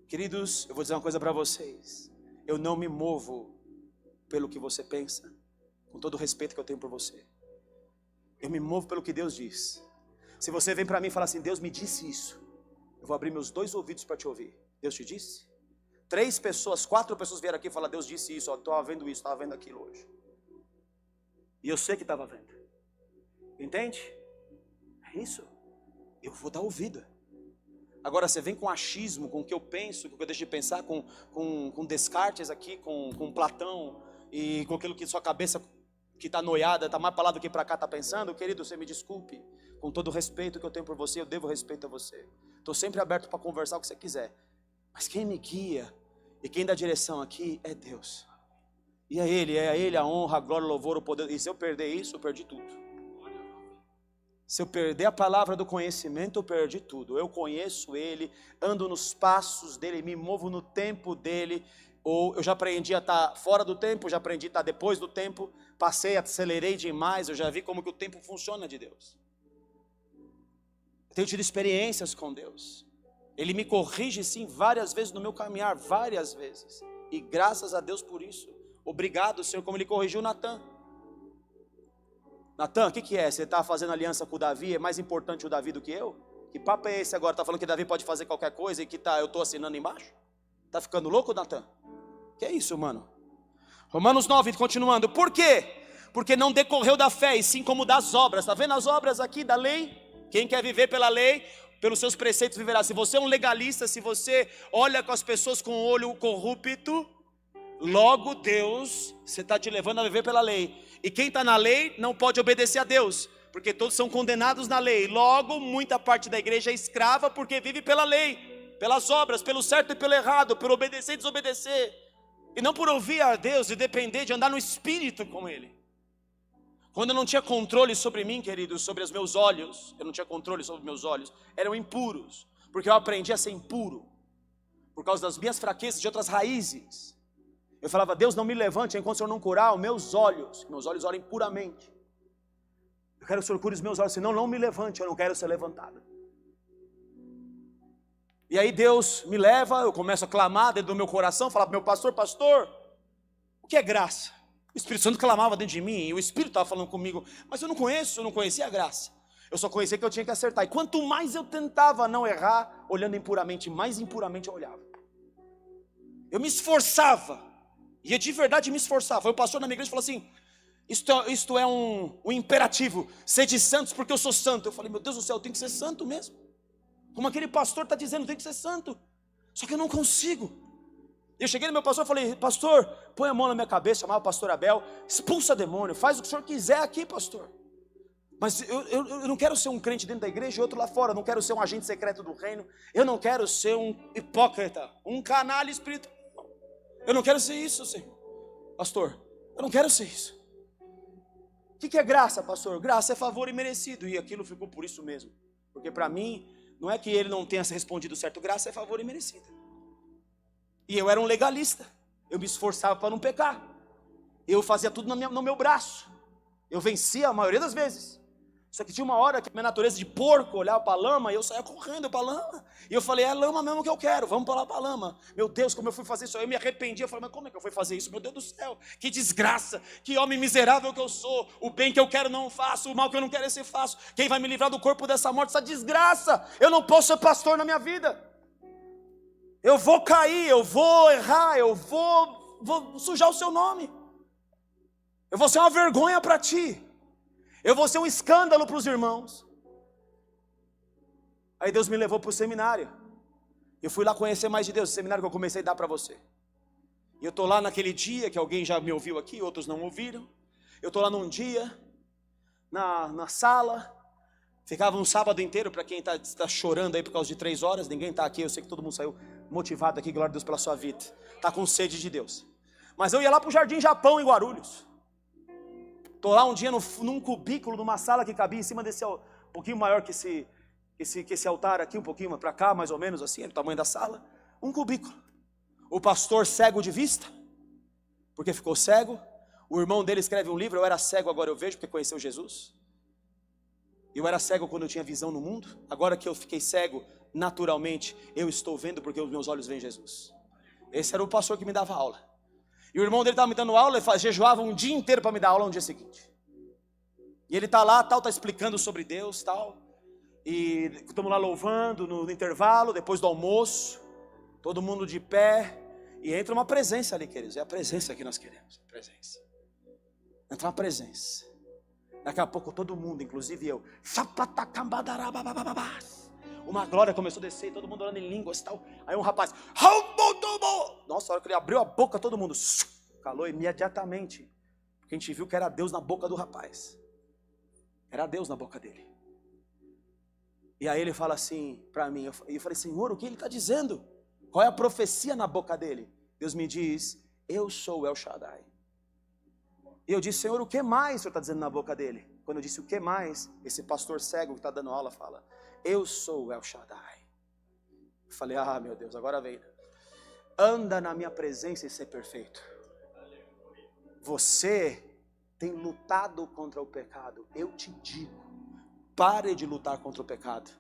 Queridos, eu vou dizer uma coisa para vocês. Eu não me movo pelo que você pensa, com todo o respeito que eu tenho por você. Eu me movo pelo que Deus diz. Se você vem para mim e fala assim: Deus me disse isso, eu vou abrir meus 2 ouvidos para te ouvir. Deus te disse? 3 pessoas, 4 pessoas vieram aqui e falaram: Deus disse isso, estava vendo isso, estava vendo aquilo hoje. E eu sei que estava vendo. Entende? É isso. Eu vou dar ouvido. Agora você vem com achismo, com o que eu penso, com o que eu deixo de pensar, com Descartes aqui, com Platão, e com aquilo que sua cabeça que está noiada, está mais para lá do que para cá está pensando. Querido, você me desculpe, com todo o respeito que eu tenho por você, eu devo respeito a você. Estou sempre aberto para conversar o que você quiser. Mas quem me guia e quem dá direção aqui é Deus. E é a Ele a honra, a glória, o louvor, o poder. E se eu perder isso, eu perdi tudo. Se eu perder a palavra do conhecimento, eu perdi tudo. Eu conheço Ele, ando nos passos dEle, me movo no tempo dEle. Ou eu já aprendi a estar fora do tempo, já aprendi a estar depois do tempo. Passei, acelerei demais, eu já vi como que o tempo funciona de Deus. Eu tenho tido experiências com Deus. Ele me corrige sim várias vezes no meu caminhar, várias vezes. E graças a Deus por isso. Obrigado, Senhor, como Ele corrigiu Natan. Natan, o que é? Você está fazendo aliança com o Davi? É mais importante o Davi do que eu? Que papo é esse agora? Está falando que Davi pode fazer qualquer coisa e que eu estou assinando embaixo? Está ficando louco, Natan? Que é isso, mano? Romanos 9, continuando. Por quê? Porque não decorreu da fé, e sim como das obras. Está vendo as obras aqui da lei? Quem quer viver pela lei, pelos seus preceitos viverá. Se você é um legalista, se você olha com as pessoas com o olho corrupto, logo Deus, você está te levando a viver pela lei. E quem está na lei não pode obedecer a Deus, porque todos são condenados na lei. Logo, muita parte da igreja é escrava porque vive pela lei, pelas obras, pelo certo e pelo errado, por obedecer e desobedecer. E não por ouvir a Deus e depender de andar no Espírito com Ele. Quando eu não tinha controle sobre mim, queridos, sobre os meus olhos, eu não tinha controle sobre os meus olhos, eram impuros, porque eu aprendi a ser impuro, por causa das minhas fraquezas, de outras raízes. Eu falava, Deus, não me levante enquanto o Senhor não curar os meus olhos orem puramente. Eu quero que o Senhor cure os meus olhos, senão não me levante, eu não quero ser levantado. E aí Deus me leva, eu começo a clamar dentro do meu coração, falar para o meu pastor, o que é graça? O Espírito Santo clamava dentro de mim, e o Espírito estava falando comigo, mas eu não conhecia a graça. Eu só conhecia que eu tinha que acertar, e quanto mais eu tentava não errar, olhando impuramente, mais impuramente eu olhava. Eu me esforçava. E eu de verdade me esforçava. O pastor na minha igreja falou assim, isto é um imperativo, sede santos porque eu sou santo. Eu falei, meu Deus do céu, eu tenho que ser santo mesmo. Como aquele pastor está dizendo, eu tenho que ser santo. Só que eu não consigo. Eu cheguei no meu pastor e falei, pastor, põe a mão na minha cabeça, chamava o pastor Abel, expulsa demônio, faz o que o senhor quiser aqui, pastor. Mas eu não quero ser um crente dentro da igreja e outro lá fora, eu não quero ser um agente secreto do reino, eu não quero ser um hipócrita, um canalha espiritual. Eu não quero ser isso, Senhor. Pastor, eu não quero ser isso. O que é graça, pastor? Graça é favor imerecido. E aquilo ficou por isso mesmo. Porque para mim, não é que ele não tenha respondido certo. Graça é favor imerecido. E eu era um legalista. Eu me esforçava para não pecar. Eu fazia tudo no meu braço. Eu vencia a maioria das vezes. Só que tinha uma hora que a minha natureza de porco olhava para a lama e eu saía correndo para a lama. E eu falei, é a lama mesmo que eu quero, vamos para lá para a lama. Meu Deus, como eu fui fazer isso? Eu me arrependi, eu falei, mas como é que eu fui fazer isso? Meu Deus do céu, que desgraça, que homem miserável que eu sou. O bem que eu quero não faço, o mal que eu não quero esse faço. Quem vai me livrar do corpo dessa morte? Essa desgraça. Eu não posso ser pastor na minha vida. Eu vou cair, eu vou errar, eu vou sujar o seu nome. Eu vou ser uma vergonha para ti. Eu vou ser um escândalo para os irmãos. Aí Deus me levou para o seminário. Eu fui lá conhecer mais de Deus, o seminário que eu comecei a dar para você. E eu estou lá naquele dia, que alguém já me ouviu aqui, outros não ouviram. Eu estou lá num dia, na sala. Ficava um sábado inteiro, para quem está chorando aí por causa de 3 horas. Ninguém está aqui, eu sei que todo mundo saiu motivado aqui, glória a Deus pela sua vida. Está com sede de Deus. Mas eu ia lá para o Jardim Japão, em Guarulhos. Estou lá um dia num cubículo, numa sala que cabia em cima desse, um pouquinho maior que esse altar aqui, um pouquinho para cá, mais ou menos assim, o tamanho da sala. Um cubículo. O pastor cego de vista, porque ficou cego. O irmão dele escreve um livro, eu era cego, agora eu vejo, porque conheceu Jesus. Eu era cego quando eu tinha visão no mundo. Agora que eu fiquei cego, naturalmente, eu estou vendo porque os meus olhos veem Jesus. Esse era o pastor que me dava aula. E o irmão dele estava me dando aula, ele jejuava um dia inteiro para me dar aula no dia seguinte. E ele está lá, está explicando sobre Deus, tal. E estamos lá louvando no intervalo, depois do almoço. Todo mundo de pé. E entra uma presença ali, queridos. É a presença que nós queremos. A presença. Entra uma presença. Daqui a pouco todo mundo, inclusive eu. Uma glória começou a descer, todo mundo orando em línguas e tal. Aí um rapaz, nossa, a hora que ele abriu a boca, todo mundo calou imediatamente. Porque a gente viu que era Deus na boca do rapaz. Era Deus na boca dele. E aí ele fala assim para mim, eu falei, Senhor, o que ele está dizendo? Qual é a profecia na boca dele? Deus me diz, eu sou El Shaddai. E eu disse, Senhor, o que mais o Senhor está dizendo na boca dele? Quando eu disse o que mais, esse pastor cego que está dando aula fala: eu sou o El Shaddai. Eu falei: ah, meu Deus, agora vem. Anda na minha presença e ser perfeito. Você tem lutado contra o pecado. Eu te digo, pare de lutar contra o pecado.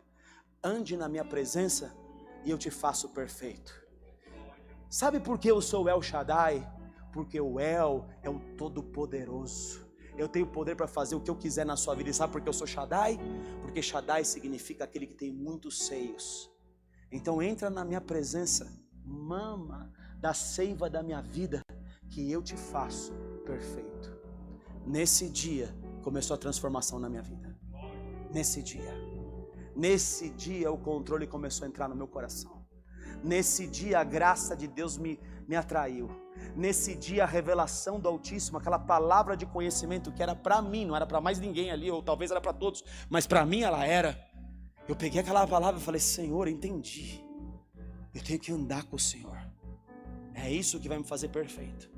Ande na minha presença e eu te faço perfeito. Sabe por que eu sou o El Shaddai? Porque o El é o Todo-Poderoso. Eu tenho poder para fazer o que eu quiser na sua vida. E sabe por que eu sou Shaddai? Porque Shaddai significa aquele que tem muitos seios. Então entra na minha presença, mama da seiva da minha vida, que eu te faço perfeito. Nesse dia começou a transformação na minha vida. Nesse dia o controle começou a entrar no meu coração. Nesse dia a graça de Deus me atraiu. Nesse dia a revelação do Altíssimo, aquela palavra de conhecimento que era para mim, não era para mais ninguém ali, ou talvez era para todos, mas para mim ela era. Eu peguei aquela palavra e falei: Senhor, entendi, eu tenho que andar com o Senhor, é isso que vai me fazer perfeito.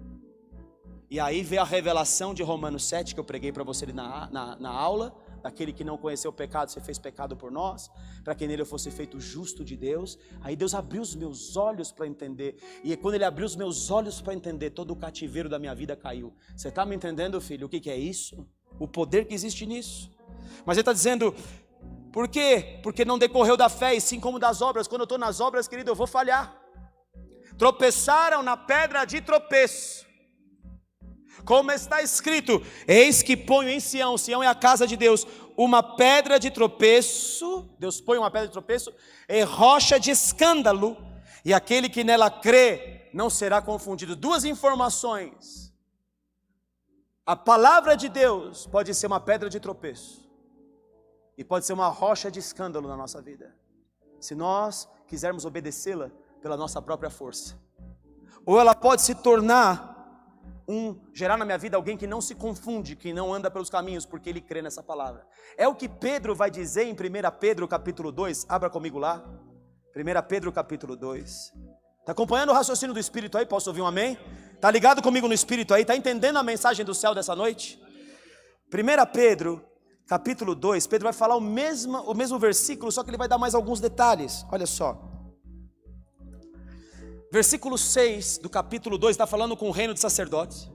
E aí veio a revelação de Romanos 7, que eu preguei para você ali na aula, daquele que não conheceu o pecado, você fez pecado por nós, para que nele eu fosse feito justo de Deus. Aí Deus abriu os meus olhos para entender, e quando Ele abriu os meus olhos para entender, todo o cativeiro da minha vida caiu. Você está me entendendo, filho? O que é isso? O poder que existe nisso. Mas Ele está dizendo: por quê? Porque não decorreu da fé, e sim como das obras. Quando eu estou nas obras, querido, eu vou falhar. Tropeçaram na pedra de tropeço, como está escrito: eis que ponho em Sião, Sião é a casa de Deus, uma pedra de tropeço. Deus põe uma pedra de tropeço e rocha de escândalo, e aquele que nela crê não será confundido. Duas informações: a palavra de Deus pode ser uma pedra de tropeço, e pode ser uma rocha de escândalo na nossa vida, se nós quisermos obedecê-la pela nossa própria força. Ou ela pode se tornar gerar na minha vida alguém que não se confunde, que não anda pelos caminhos, porque ele crê nessa palavra. É o que Pedro vai dizer em 1 Pedro capítulo 2, abra comigo lá, 1 Pedro capítulo 2, está acompanhando o raciocínio do Espírito aí? Posso ouvir um amém? Está ligado comigo no Espírito aí? Está entendendo a mensagem do céu dessa noite? 1 Pedro capítulo 2, Pedro vai falar o mesmo versículo, só que ele vai dar mais alguns detalhes. Olha só, versículo 6 do capítulo 2, está falando com o reino de sacerdotes.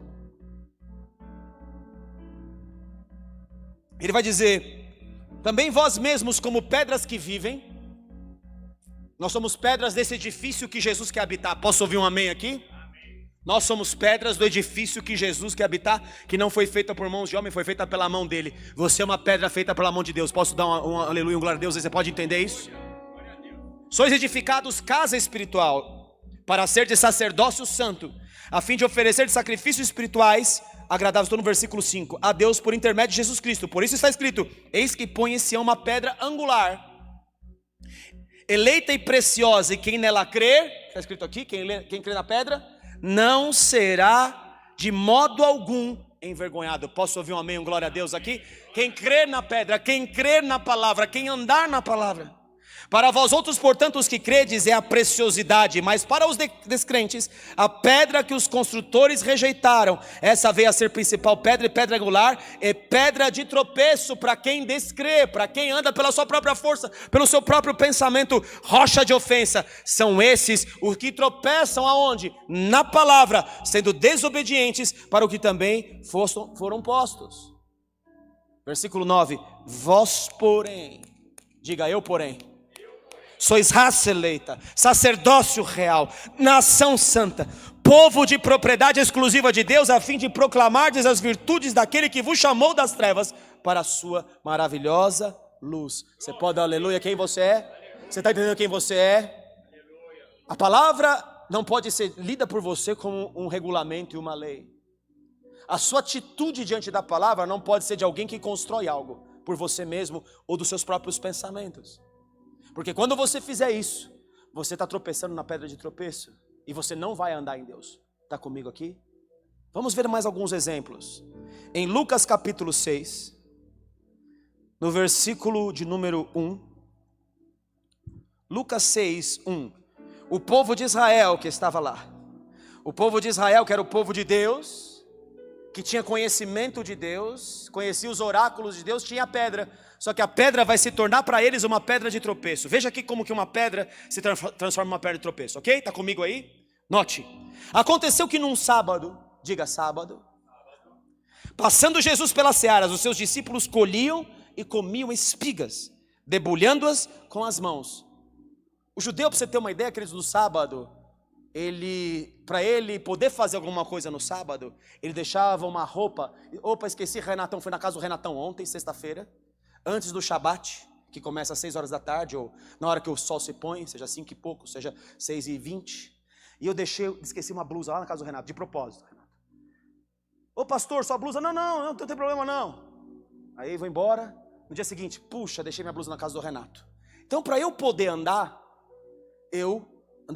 Ele vai dizer: também vós mesmos, como pedras que vivem. Nós somos pedras desse edifício que Jesus quer habitar. Posso ouvir um amém aqui? Amém. Nós somos pedras do edifício que Jesus quer habitar, que não foi feita por mãos de homem, foi feita pela mão dele. Você é uma pedra feita pela mão de Deus. Posso dar um aleluia, um glória a Deus? Você pode entender isso? Sois edificados casa espiritual, para ser de sacerdócio santo, a fim de oferecer de sacrifícios espirituais agradáveis, estou no versículo 5, a Deus por intermédio de Jesus Cristo. Por isso está escrito: eis que põe em Sião uma pedra angular, eleita e preciosa, e quem nela crer, está escrito aqui, quem crê na pedra, não será de modo algum envergonhado. Posso ouvir um amém, um glória a Deus aqui? Quem crer na pedra, quem crer na palavra, quem andar na palavra. Para vós outros, portanto, os que credes, é a preciosidade, mas para os descrentes, a pedra que os construtores rejeitaram, essa veio a ser principal pedra, e pedra angular, é pedra de tropeço para quem descrê, para quem anda pela sua própria força, pelo seu próprio pensamento, rocha de ofensa. São esses os que tropeçam aonde? Na palavra, sendo desobedientes para o que também foram postos. Versículo 9: vós porém, diga eu porém, sois raça eleita, sacerdócio real, nação santa, povo de propriedade exclusiva de Deus, a fim de proclamardes as virtudes daquele que vos chamou das trevas para a sua maravilhosa luz. Você pode dar aleluia quem você é? Você está entendendo quem você é? A palavra não pode ser lida por você como um regulamento e uma lei. A sua atitude diante da palavra não pode ser de alguém que constrói algo por você mesmo ou dos seus próprios pensamentos. Porque quando você fizer isso, você está tropeçando na pedra de tropeço, e você não vai andar em Deus. Está comigo aqui? Vamos ver mais alguns exemplos. Em Lucas capítulo 6, no versículo de número 1. Lucas 6, 1. O povo de Israel que estava lá, o povo de Israel que era o povo de Deus, que tinha conhecimento de Deus, conhecia os oráculos de Deus, tinha a pedra. Só que a pedra vai se tornar para eles uma pedra de tropeço. Veja aqui como que uma pedra se transforma em uma pedra de tropeço, ok? Está comigo aí? Note. Aconteceu que num sábado, diga sábado, passando Jesus pelas searas, os seus discípulos colhiam e comiam espigas, debulhando-as com as mãos. O judeu, para você ter uma ideia, queridos, no sábado, para ele poder fazer alguma coisa no sábado, ele deixava uma roupa. Opa, esqueci, Renatão, fui na casa do Renatão ontem, sexta-feira, antes do Shabat, que começa às 6 horas da tarde, ou na hora que o sol se põe, seja 5 e pouco, seja 6h20. E eu esqueci uma blusa lá na casa do Renato, de propósito, Renato. Ô pastor, sua blusa? Não tem problema não. Aí vou embora, no dia seguinte, puxa, deixei minha blusa na casa do Renato. Então para eu poder andar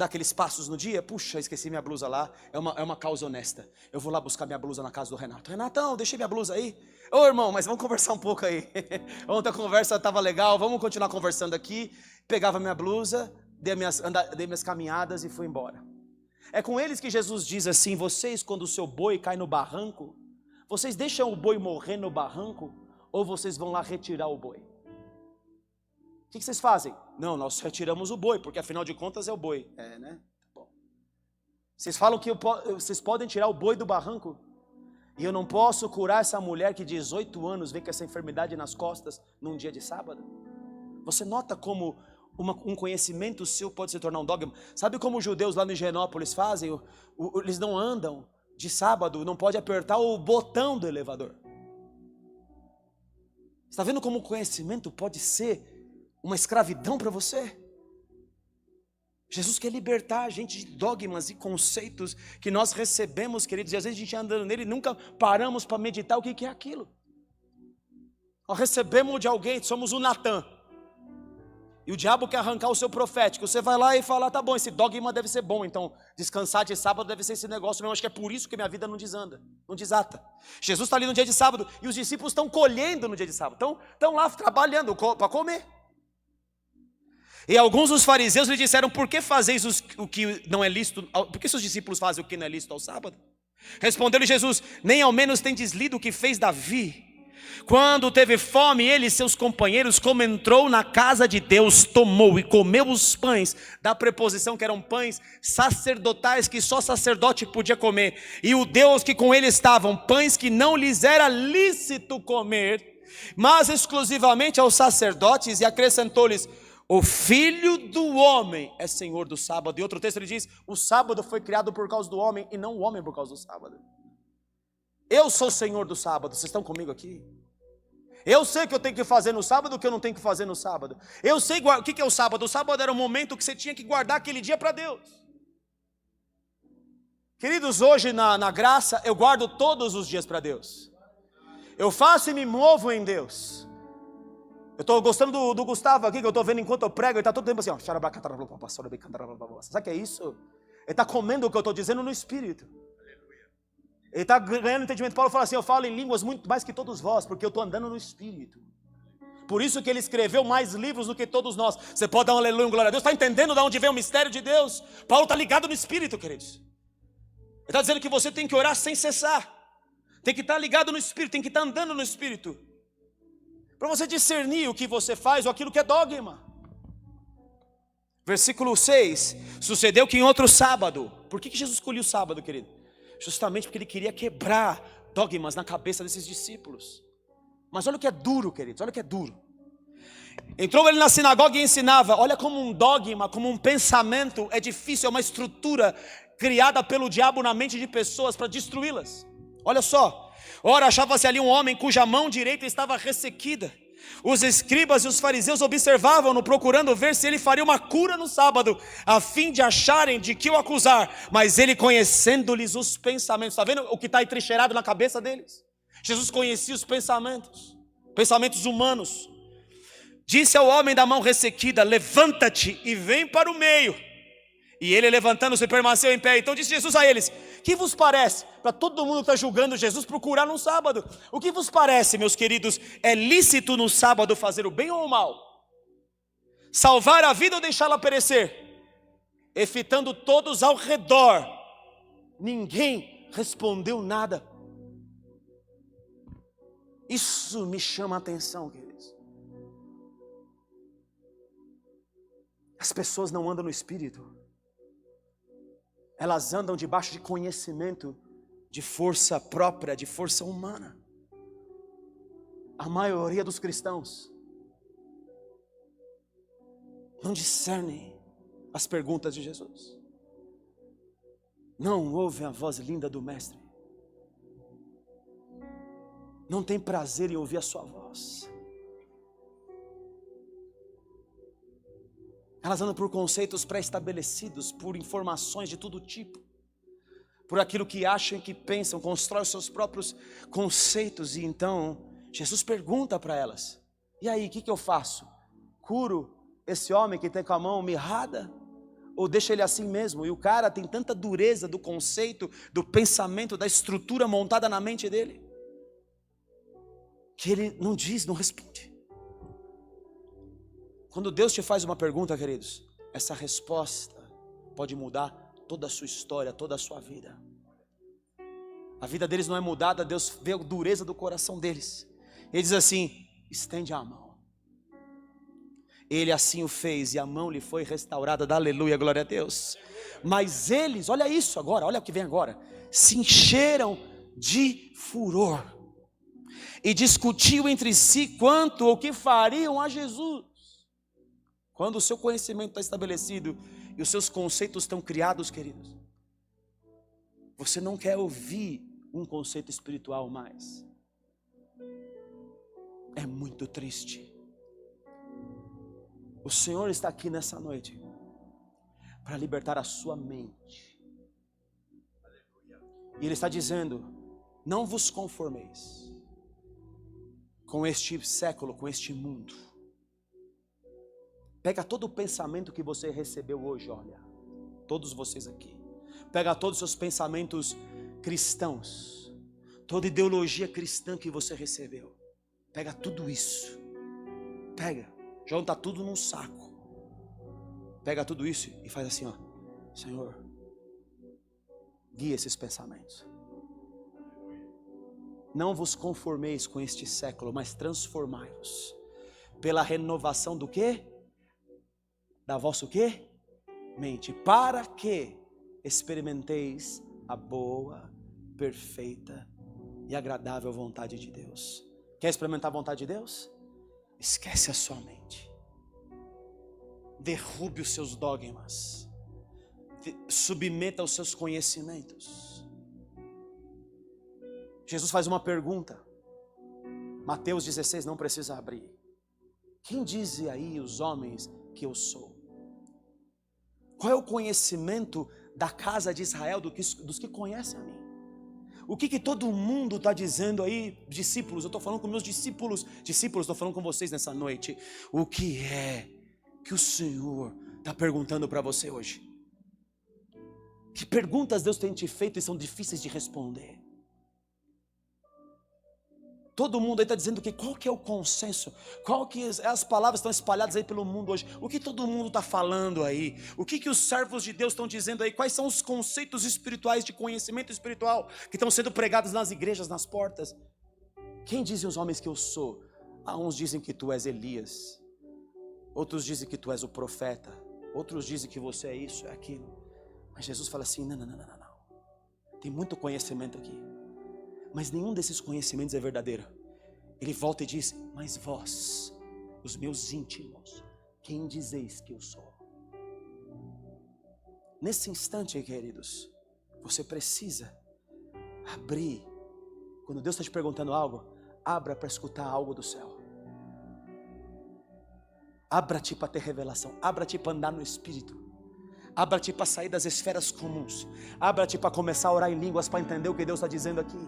aqueles passos no dia, puxa, esqueci minha blusa lá, é uma causa honesta. Eu vou lá buscar minha blusa na casa do Renato. Renatão, deixei minha blusa aí. Ô irmão, mas vamos conversar um pouco aí. Ontem a conversa estava legal, vamos continuar conversando aqui. Pegava minha blusa, dei minhas caminhadas e fui embora. É com eles que Jesus diz assim: vocês, quando o seu boi cai no barranco, vocês deixam o boi morrer no barranco, ou vocês vão lá retirar o boi? O que vocês fazem? Não, nós retiramos o boi, porque afinal de contas é o boi. É, né? Bom. Vocês falam que vocês podem tirar o boi do barranco, e eu não posso curar essa mulher que 18 anos vem com essa enfermidade nas costas num dia de sábado? Você nota como um conhecimento seu pode se tornar um dogma? Sabe como os judeus lá no Higienópolis fazem? Eles não andam de sábado, não pode apertar o botão do elevador. Está vendo como o conhecimento pode ser uma escravidão para você? Jesus quer libertar a gente de dogmas e conceitos que nós recebemos, queridos, e às vezes a gente andando nele e nunca paramos para meditar o que é aquilo. Nós recebemos de alguém, somos o Natan, e o diabo quer arrancar o seu profético. Você vai lá e fala: tá bom, esse dogma deve ser bom, então descansar de sábado deve ser esse negócio mesmo. Acho que é por isso que minha vida não desanda, não desata. Jesus está ali no dia de sábado e os discípulos estão colhendo no dia de sábado, estão lá trabalhando para comer. E alguns dos fariseus lhe disseram: por que fazeis o que não é lícito? Por que seus discípulos fazem o que não é lícito ao sábado? Respondeu-lhe Jesus: nem ao menos tendes lido o que fez Davi, quando teve fome, ele e seus companheiros, como entrou na casa de Deus, tomou e comeu os pães, da preposição que eram pães sacerdotais, que só sacerdote podia comer, e o Deus que com ele estavam, pães que não lhes era lícito comer, mas exclusivamente aos sacerdotes, e acrescentou-lhes: o Filho do Homem é Senhor do sábado. E outro texto ele diz: o sábado foi criado por causa do homem, e não o homem por causa do sábado. Eu sou Senhor do sábado, vocês estão comigo aqui? Eu sei o que eu tenho que fazer no sábado, o que eu não tenho que fazer no sábado. Eu sei o que é o sábado. O sábado era o momento que você tinha que guardar aquele dia para Deus. Queridos, hoje na graça eu guardo todos os dias para Deus. Eu faço e me movo em Deus. Eu estou gostando do Gustavo aqui, que eu estou vendo enquanto eu prego. Ele está todo tempo assim, ó. Sabe o que é isso? Ele está comendo o que eu estou dizendo no Espírito. Ele está ganhando entendimento. Paulo fala assim: eu falo em línguas muito mais que todos vós, porque eu estou andando no Espírito. Por isso que ele escreveu mais livros do que todos nós. Você pode dar um aleluia, glória a Deus. Está entendendo de onde vem o mistério de Deus? Paulo está ligado no Espírito, queridos. Ele está dizendo que você tem que orar sem cessar. Tem que estar ligado no Espírito, tem que estar andando no Espírito, para você discernir o que você faz ou aquilo que é dogma. Versículo 6. Sucedeu que em outro sábado. Por que Jesus escolheu o sábado, querido? Justamente porque ele queria quebrar dogmas na cabeça desses discípulos. Mas olha o que é duro, queridos, olha o que é duro. Entrou ele na sinagoga e ensinava. Olha como um dogma, como um pensamento é difícil, é uma estrutura criada pelo diabo na mente de pessoas para destruí-las. Olha só. Ora, achava-se ali um homem cuja mão direita estava ressequida. Os escribas e os fariseus observavam-no, procurando ver se ele faria uma cura no sábado, a fim de acharem de que o acusar. Mas ele, conhecendo-lhes os pensamentos, está vendo o que está entrincheirado na cabeça deles? Jesus conhecia os pensamentos humanos. Disse ao homem da mão ressequida: levanta-te e vem para o meio. E ele, levantando-se, permaneceu em pé. Então disse Jesus a eles: que vos parece? Para todo mundo que está julgando Jesus, procurar no sábado. O que vos parece, meus queridos? É lícito no sábado fazer o bem ou o mal? Salvar a vida ou deixá-la perecer? E fitando todos ao redor, ninguém respondeu nada. Isso me chama a atenção, queridos. As pessoas não andam no Espírito. Elas andam debaixo de conhecimento, de força própria, de força humana. A maioria dos cristãos não discernem as perguntas de Jesus. Não ouvem a voz linda do Mestre. Não tem prazer em ouvir a sua voz. Elas andam por conceitos pré-estabelecidos, por informações de todo tipo, por aquilo que acham e que pensam, constroem os seus próprios conceitos. E então Jesus pergunta para elas: e aí, o que eu faço? Curo esse homem que tem com a mão mirrada? Ou deixa ele assim mesmo? E o cara tem tanta dureza do conceito, do pensamento, da estrutura montada na mente dele, que ele não diz, não responde. Quando Deus te faz uma pergunta, queridos, essa resposta pode mudar toda a sua história, toda a sua vida. A vida deles não é mudada, Deus vê a dureza do coração deles. Ele diz assim: estende a mão. Ele assim o fez e a mão lhe foi restaurada. Aleluia, glória a Deus. Mas eles, olha isso agora, olha o que vem agora, se encheram de furor e discutiam entre si quanto ou que fariam a Jesus. Quando o seu conhecimento está estabelecido e os seus conceitos estão criados, queridos, você não quer ouvir um conceito espiritual mais. É muito triste. O Senhor está aqui nessa noite para libertar a sua mente. E Ele está dizendo: não vos conformeis com este século, com este mundo. Pega todo o pensamento que você recebeu hoje, olha, todos vocês aqui. Pega todos os seus pensamentos cristãos, toda ideologia cristã que você recebeu. Pega tudo isso. Pega, junta tudo num saco. Pega tudo isso e faz assim, ó: Senhor, guia esses pensamentos. Não vos conformeis com este século, mas transformai-vos pela renovação do quê? Da vossa o quê? Mente, para que experimenteis a boa, perfeita e agradável vontade de Deus. Quer experimentar a vontade de Deus? Esquece a sua mente. Derrube os seus dogmas. Submeta os seus conhecimentos. Jesus faz uma pergunta. Mateus 16, não precisa abrir. Quem diz aí os homens que eu sou? Qual é o conhecimento da casa de Israel, dos que conhecem a mim? O que todo mundo está dizendo aí, discípulos? Eu estou falando com meus discípulos, estou falando com vocês nessa noite. O que é que o Senhor está perguntando para você hoje? Que perguntas Deus tem te feito e são difíceis de responder? Todo mundo aí está dizendo que qual que é o consenso? Qual que as palavras estão espalhadas aí pelo mundo hoje? O que todo mundo está falando aí? O que os servos de Deus estão dizendo aí? Quais são os conceitos espirituais de conhecimento espiritual que estão sendo pregados nas igrejas, nas portas? Quem dizem os homens que eu sou? Uns dizem que tu és Elias. Outros dizem que tu és o profeta. Outros dizem que você é isso, é aquilo. Mas Jesus fala assim: não. Tem muito conhecimento aqui, mas nenhum desses conhecimentos é verdadeiro. Ele volta e diz: mas vós, os meus íntimos, quem dizeis que eu sou? Nesse instante, queridos, você precisa abrir. Quando Deus está te perguntando algo, abra para escutar algo do céu. Abra-te para ter revelação. Abra-te para andar no Espírito. Abra-te para sair das esferas comuns. Abra-te para começar a orar em línguas, para entender o que Deus está dizendo aqui.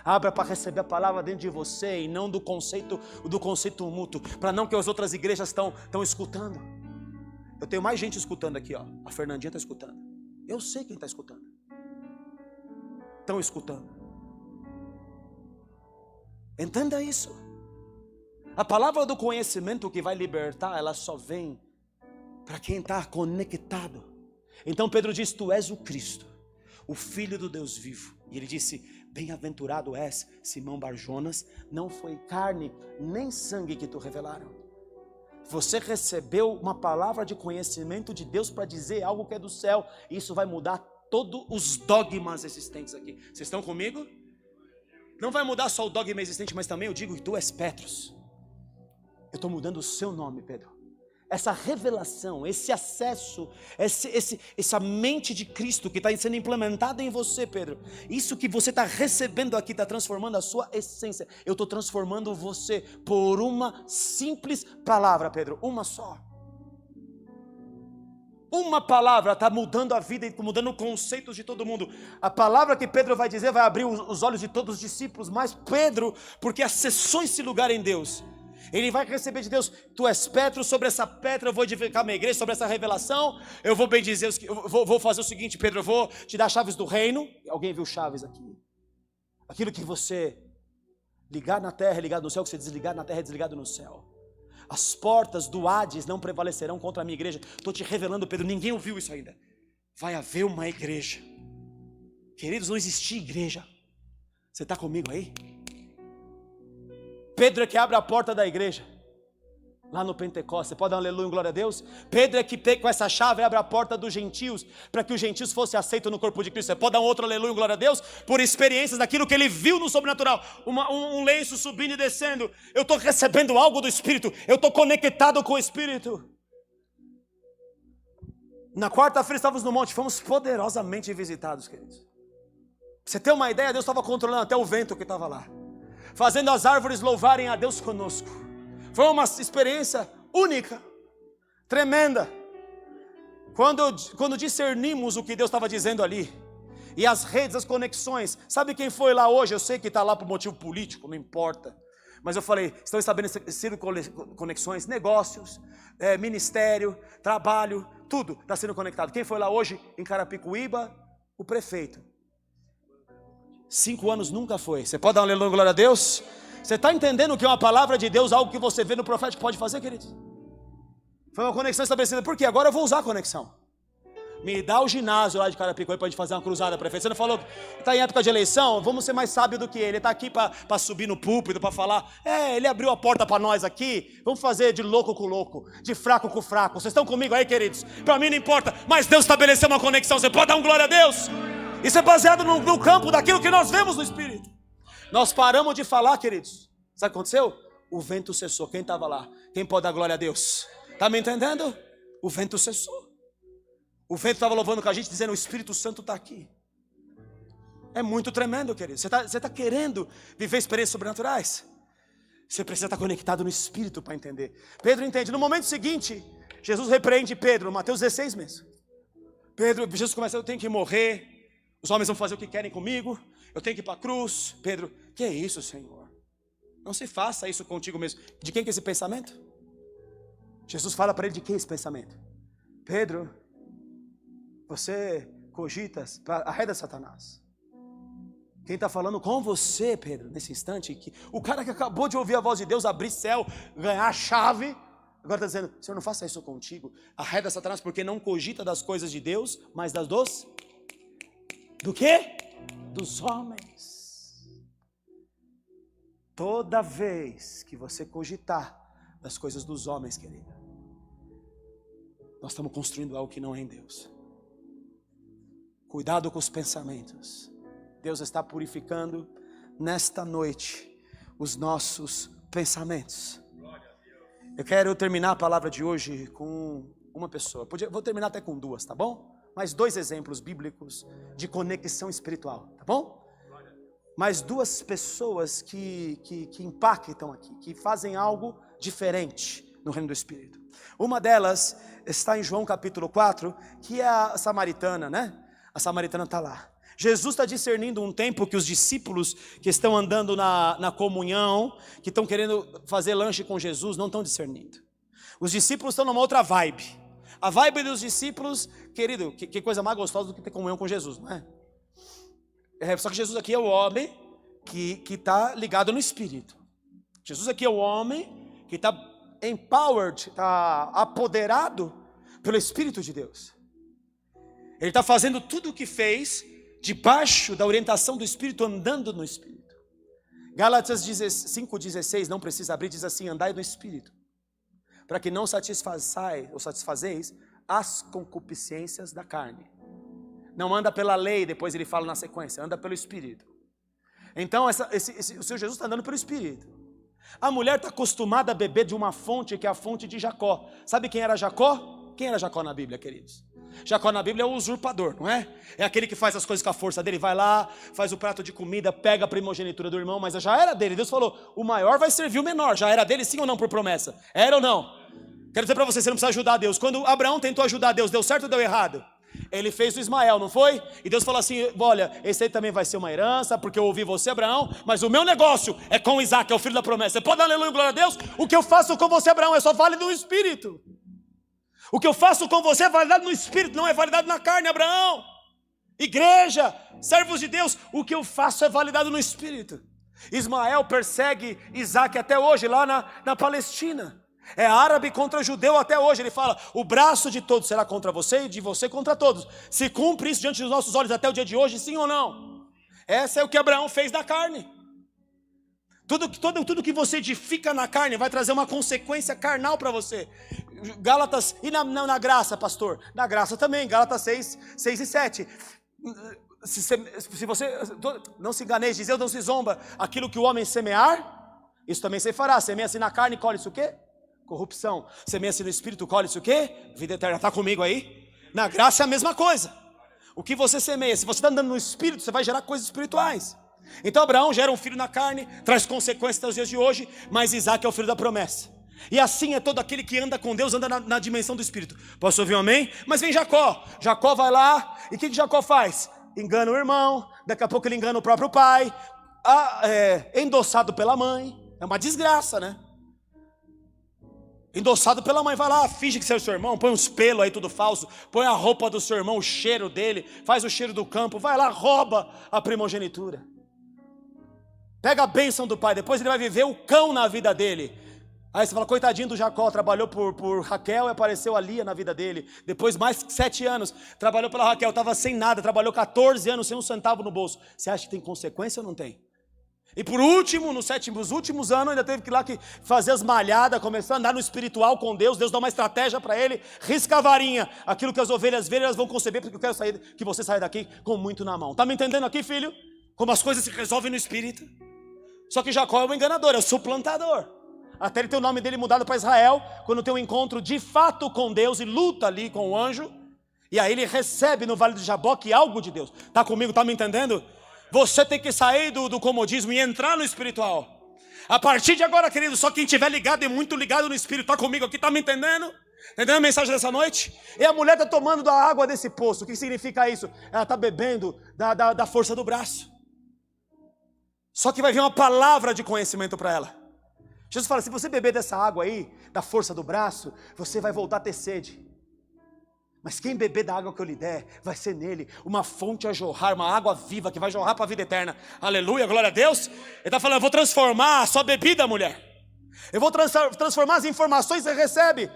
Abra para receber a palavra dentro de você e não do conceito mútuo. Para não que as outras igrejas estão escutando. Eu tenho mais gente escutando aqui, ó. A Fernandinha está escutando. Eu sei quem está escutando. Estão escutando. Entenda isso. A palavra do conhecimento que vai libertar, ela só vem para quem está conectado. Então Pedro diz: tu és o Cristo, o Filho do Deus vivo. E ele disse: bem-aventurado és, Simão Barjonas, não foi carne nem sangue que te revelaram. Você recebeu uma palavra de conhecimento de Deus para dizer algo que é do céu. E isso vai mudar todos os dogmas existentes aqui. Vocês estão comigo? Não vai mudar só o dogma existente, mas também eu digo que tu és Petros. Eu estou mudando o seu nome, Pedro. Essa revelação, esse acesso, essa mente de Cristo que está sendo implementada em você, Pedro. Isso que você está recebendo aqui está transformando a sua essência. Eu estou transformando você por uma simples palavra, Pedro. Uma só. Uma palavra está mudando a vida e mudando conceitos de todo mundo. A palavra que Pedro vai dizer vai abrir os olhos de todos os discípulos. Mas Pedro, porque acessou esse lugar em Deus, ele vai receber de Deus. Tu és Petro, sobre essa pedra eu vou edificar minha igreja, sobre essa revelação eu vou bendizer, vou fazer o seguinte, Pedro, eu vou te dar chaves do reino. Alguém viu chaves aqui? Aquilo que você ligar na terra é ligado no céu, que você desligar na terra é desligado no céu. As portas do Hades não prevalecerão contra a minha igreja. Estou te revelando, Pedro, ninguém ouviu isso ainda. Vai haver uma igreja. Queridos, não existia igreja. Você está comigo aí? Pedro é que abre a porta da igreja, lá no Pentecostes. Você pode dar um aleluia, glória a Deus? Pedro é que com essa chave abre a porta dos gentios, para que os gentios fossem aceitos no corpo de Cristo. Você pode dar um outro aleluia, glória a Deus? Por experiências daquilo que ele viu no sobrenatural, um lenço subindo e descendo. Eu estou recebendo algo do Espírito, eu estou conectado com o Espírito. Na quarta-feira estávamos no monte, fomos poderosamente visitados, queridos. Pra você ter uma ideia, Deus estava controlando até o vento que estava lá, fazendo as árvores louvarem a Deus conosco. Foi uma experiência única, tremenda. Quando discernimos o que Deus estava dizendo ali, e as redes, as conexões, sabe quem foi lá hoje? Eu sei que está lá por motivo político, não importa, mas eu falei, estão estabelecendo conexões, negócios, ministério, trabalho, tudo está sendo conectado. Quem foi lá hoje em Carapicuíba? O prefeito. 5 anos nunca foi. Você pode dar um aleluia, glória a Deus? Você está entendendo que é uma palavra de Deus, algo que você vê no profético pode fazer, queridos? Foi uma conexão estabelecida. Por quê? Agora eu vou usar a conexão. Me dá o ginásio lá de Carapicuíba para a gente fazer uma cruzada, prefeito. Você não falou que está em época de eleição? Vamos ser mais sábio do que ele. Ele está aqui para subir no púlpito, para falar. Ele abriu a porta para nós aqui. Vamos fazer de louco com louco, de fraco com fraco. Vocês estão comigo aí, queridos? Para mim não importa, mas Deus estabeleceu uma conexão. Você pode dar um glória a Deus? Isso é baseado no campo daquilo que nós vemos no Espírito. Nós paramos de falar, queridos. Sabe o que aconteceu? O vento cessou. Quem estava lá? Quem pode dar glória a Deus? Está me entendendo? O vento cessou. O vento estava louvando com a gente, dizendo: o Espírito Santo está aqui. É muito tremendo, querido. Você está querendo viver experiências sobrenaturais? Você precisa estar conectado no Espírito para entender. Pedro entende. No momento seguinte, Jesus repreende Pedro, Mateus 16 mesmo. Jesus começa: eu tenho que morrer. Os homens vão fazer o que querem comigo. Eu tenho que ir para a cruz. Pedro: que é isso, Senhor? Não se faça isso contigo mesmo. De quem que é esse pensamento? Jesus fala para ele: de quem é esse pensamento? Pedro, você cogita, arreda Satanás. Quem está falando com você, Pedro, nesse instante, que o cara que acabou de ouvir a voz de Deus, abrir céu, ganhar a chave, agora está dizendo: Senhor, não faça isso contigo. Arreda Satanás, porque não cogita das coisas de Deus, mas do quê? Dos homens. Toda vez que você cogitar das coisas dos homens, querida, nós estamos construindo algo que não é em Deus. Cuidado com os pensamentos. Deus está purificando nesta noite os nossos pensamentos. Eu quero terminar a palavra de hoje com uma pessoa. Vou terminar até com 2, tá bom? Mais 2 exemplos bíblicos de conexão espiritual, tá bom? Mais 2 pessoas que impactam aqui, que fazem algo diferente no reino do Espírito. Uma delas está em João capítulo 4, que é a samaritana, né? A samaritana está lá. Jesus está discernindo um tempo que os discípulos que estão andando na comunhão, que estão querendo fazer lanche com Jesus, não estão discernindo. Os discípulos estão numa outra vibe. A vibe dos discípulos, querido, que coisa mais gostosa do que ter comunhão com Jesus, não é? Só que Jesus aqui é o homem que está ligado no Espírito. Jesus aqui é o homem que está empowered, está apoderado pelo Espírito de Deus. Ele está fazendo tudo o que fez debaixo da orientação do Espírito, andando no Espírito. Gálatas 5,16, não precisa abrir, diz assim: andai no Espírito, para que não satisfazeis as concupiscências da carne. Não anda pela lei, depois ele fala na sequência, anda pelo Espírito. Então o Senhor Jesus está andando pelo Espírito. A mulher está acostumada a beber de uma fonte, que é a fonte de Jacó. Sabe quem era Jacó? Quem era Jacó na Bíblia, queridos? Jacó na Bíblia é o usurpador, não é? É aquele que faz as coisas com a força dele, vai lá, faz o prato de comida, pega a primogenitura do irmão, mas já era dele. Deus falou, o maior vai servir o menor. Já era dele, sim ou não, por promessa? Era ou não? Quero dizer para você, você não precisa ajudar Deus. Quando Abraão tentou ajudar Deus, deu certo ou deu errado? Ele fez o Ismael, não foi? E Deus falou assim, olha, esse aí também vai ser uma herança, porque eu ouvi você, Abraão, mas o meu negócio é com Isaac, é o filho da promessa. Você pode dar aleluia, glória a Deus? O que eu faço com você, Abraão, é só válido no Espírito. O que eu faço com você é validado no Espírito, não é validado na carne, Abraão. Igreja, servos de Deus, o que eu faço é validado no Espírito. Ismael persegue Isaac até hoje, lá na Palestina. É árabe contra judeu até hoje. Ele fala, o braço de todos será contra você e de você contra todos. Se cumpre isso diante dos nossos olhos até o dia de hoje, sim ou não? Essa é o que Abraão fez da carne. Tudo que você edifica na carne vai trazer uma consequência carnal para você. Gálatas, e na graça, pastor? Na graça também, Gálatas 6 e 7. Se você, não se enganeis, diz Deus não se zomba. Aquilo que o homem semear, isso também se fará. Semeia-se na carne, colhe-se o quê? Corrupção. Semeia-se no Espírito, colhe-se o quê? Vida eterna. Está comigo aí? Na graça é a mesma coisa. O que você semeia, se você está andando no Espírito, você vai gerar coisas espirituais. Então Abraão gera um filho na carne, traz consequências até os dias de hoje, mas Isaac é o filho da promessa. E assim é todo aquele que anda com Deus, anda na dimensão do Espírito. Posso ouvir um amém? Mas vem Jacó. Jacó vai lá, e o que Jacó faz? Engana o irmão, daqui a pouco ele engana o próprio pai, endossado pela mãe. É uma desgraça, né? Endossado pela mãe, vai lá, finge que você é o seu irmão, põe uns pelos aí tudo falso, põe a roupa do seu irmão, o cheiro dele, faz o cheiro do campo, vai lá, rouba a primogenitura. Pega a bênção do pai, depois ele vai viver o cão na vida dele. Aí você fala, coitadinho do Jacó, trabalhou por Raquel e apareceu a Lia na vida dele. Depois mais 7 anos, trabalhou pela Raquel, estava sem nada, trabalhou 14 anos sem um centavo no bolso. Você acha que tem consequência ou não tem? E por último, nos últimos anos, ainda teve que ir lá fazer as malhadas, começar a andar no espiritual com Deus. Deus dá uma estratégia para ele, risca a varinha. Aquilo que as ovelhas verem, elas vão conceber, porque eu quero que você saia daqui com muito na mão. Está me entendendo aqui, filho? Como as coisas se resolvem no espírito. Só que Jacó é o enganador, é o suplantador. Até ele ter o nome dele mudado para Israel, quando tem um encontro de fato com Deus e luta ali com o anjo. E aí ele recebe no Vale do Jaboque algo de Deus. Está comigo, está me entendendo? Você tem que sair do comodismo e entrar no espiritual. A partir de agora, querido, só quem estiver ligado e muito ligado no espírito, está comigo aqui, está me entendendo? Entendendo a mensagem dessa noite? E a mulher está tomando da água desse poço. O que significa isso? Ela está bebendo da força do braço. Só que vai vir uma palavra de conhecimento para ela. Jesus fala, se você beber dessa água aí, da força do braço, você vai voltar a ter sede. Mas quem beber da água que eu lhe der, vai ser nele uma fonte a jorrar, uma água viva que vai jorrar para a vida eterna. Aleluia, glória a Deus. Ele está falando, eu vou transformar a sua bebida, mulher. Eu vou transformar as informações que você recebe.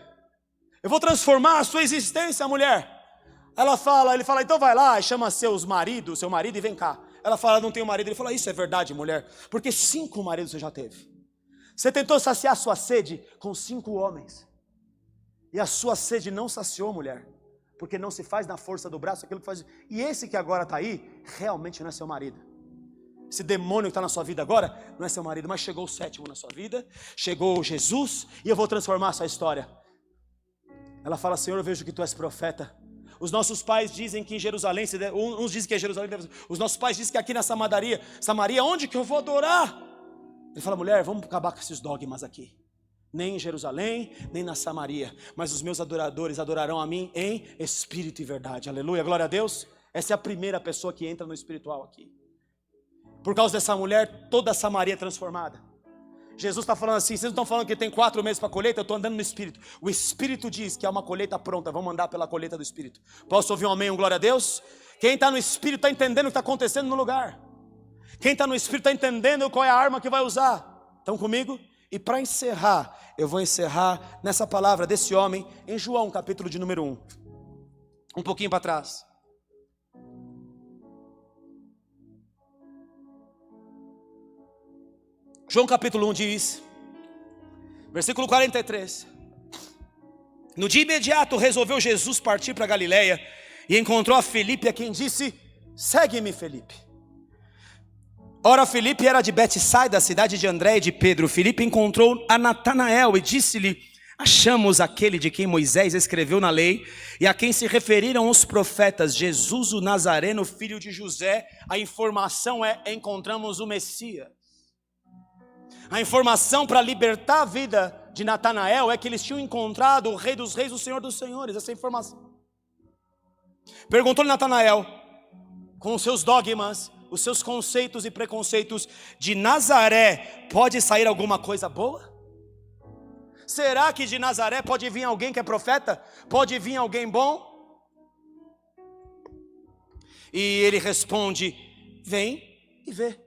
Eu vou transformar a sua existência, mulher. Ele fala, então vai lá e chama seu marido e vem cá. Ela fala, não tenho marido. Ele fala, isso é verdade, mulher, porque 5 maridos você já teve. Você tentou saciar sua sede com 5 homens. E a sua sede não saciou, mulher. Porque não se faz na força do braço aquilo que faz. E esse que agora está aí, realmente não é seu marido. Esse demônio que está na sua vida agora, não é seu marido. Mas chegou o 7º na sua vida, chegou Jesus, e eu vou transformar a sua história. Ela fala, Senhor, eu vejo que tu és profeta. Os nossos pais dizem que em Jerusalém, uns dizem que é Jerusalém, os nossos pais dizem que aqui na Samaria, onde que eu vou adorar? Ele fala, mulher, vamos acabar com esses dogmas aqui. Nem em Jerusalém, nem na Samaria, mas os meus adoradores adorarão a mim em espírito e verdade. Aleluia, glória a Deus. Essa é a primeira pessoa que entra no espiritual aqui. Por causa dessa mulher, toda a Samaria é transformada. Jesus está falando assim, vocês não estão falando que tem 4 meses para a colheita? Eu estou andando no Espírito. O Espírito diz que há uma colheita pronta, vamos andar pela colheita do Espírito. Posso ouvir um amém, um glória a Deus? Quem está no Espírito está entendendo o que está acontecendo no lugar. Quem está no Espírito está entendendo qual é a arma que vai usar. Estão comigo? E para encerrar, eu vou encerrar nessa palavra desse homem em João, capítulo de número 1. Um pouquinho para trás. João capítulo 1 diz, versículo 43. No dia imediato resolveu Jesus partir para Galiléia e encontrou a Filipe, a quem disse: segue-me, Filipe. Ora, Filipe era de Betsaida, cidade de André e de Pedro. Filipe encontrou a Natanael e disse-lhe: achamos aquele de quem Moisés escreveu na lei e a quem se referiram os profetas, Jesus o Nazareno, filho de José. A informação é: encontramos o Messias. A informação para libertar a vida de Natanael é que eles tinham encontrado o Rei dos Reis, o Senhor dos Senhores. Essa informação. Perguntou-lhe Natanael, com os seus dogmas, os seus conceitos e preconceitos: de Nazaré pode sair alguma coisa boa? Será que de Nazaré pode vir alguém que é profeta? Pode vir alguém bom? E ele responde: vem e vê.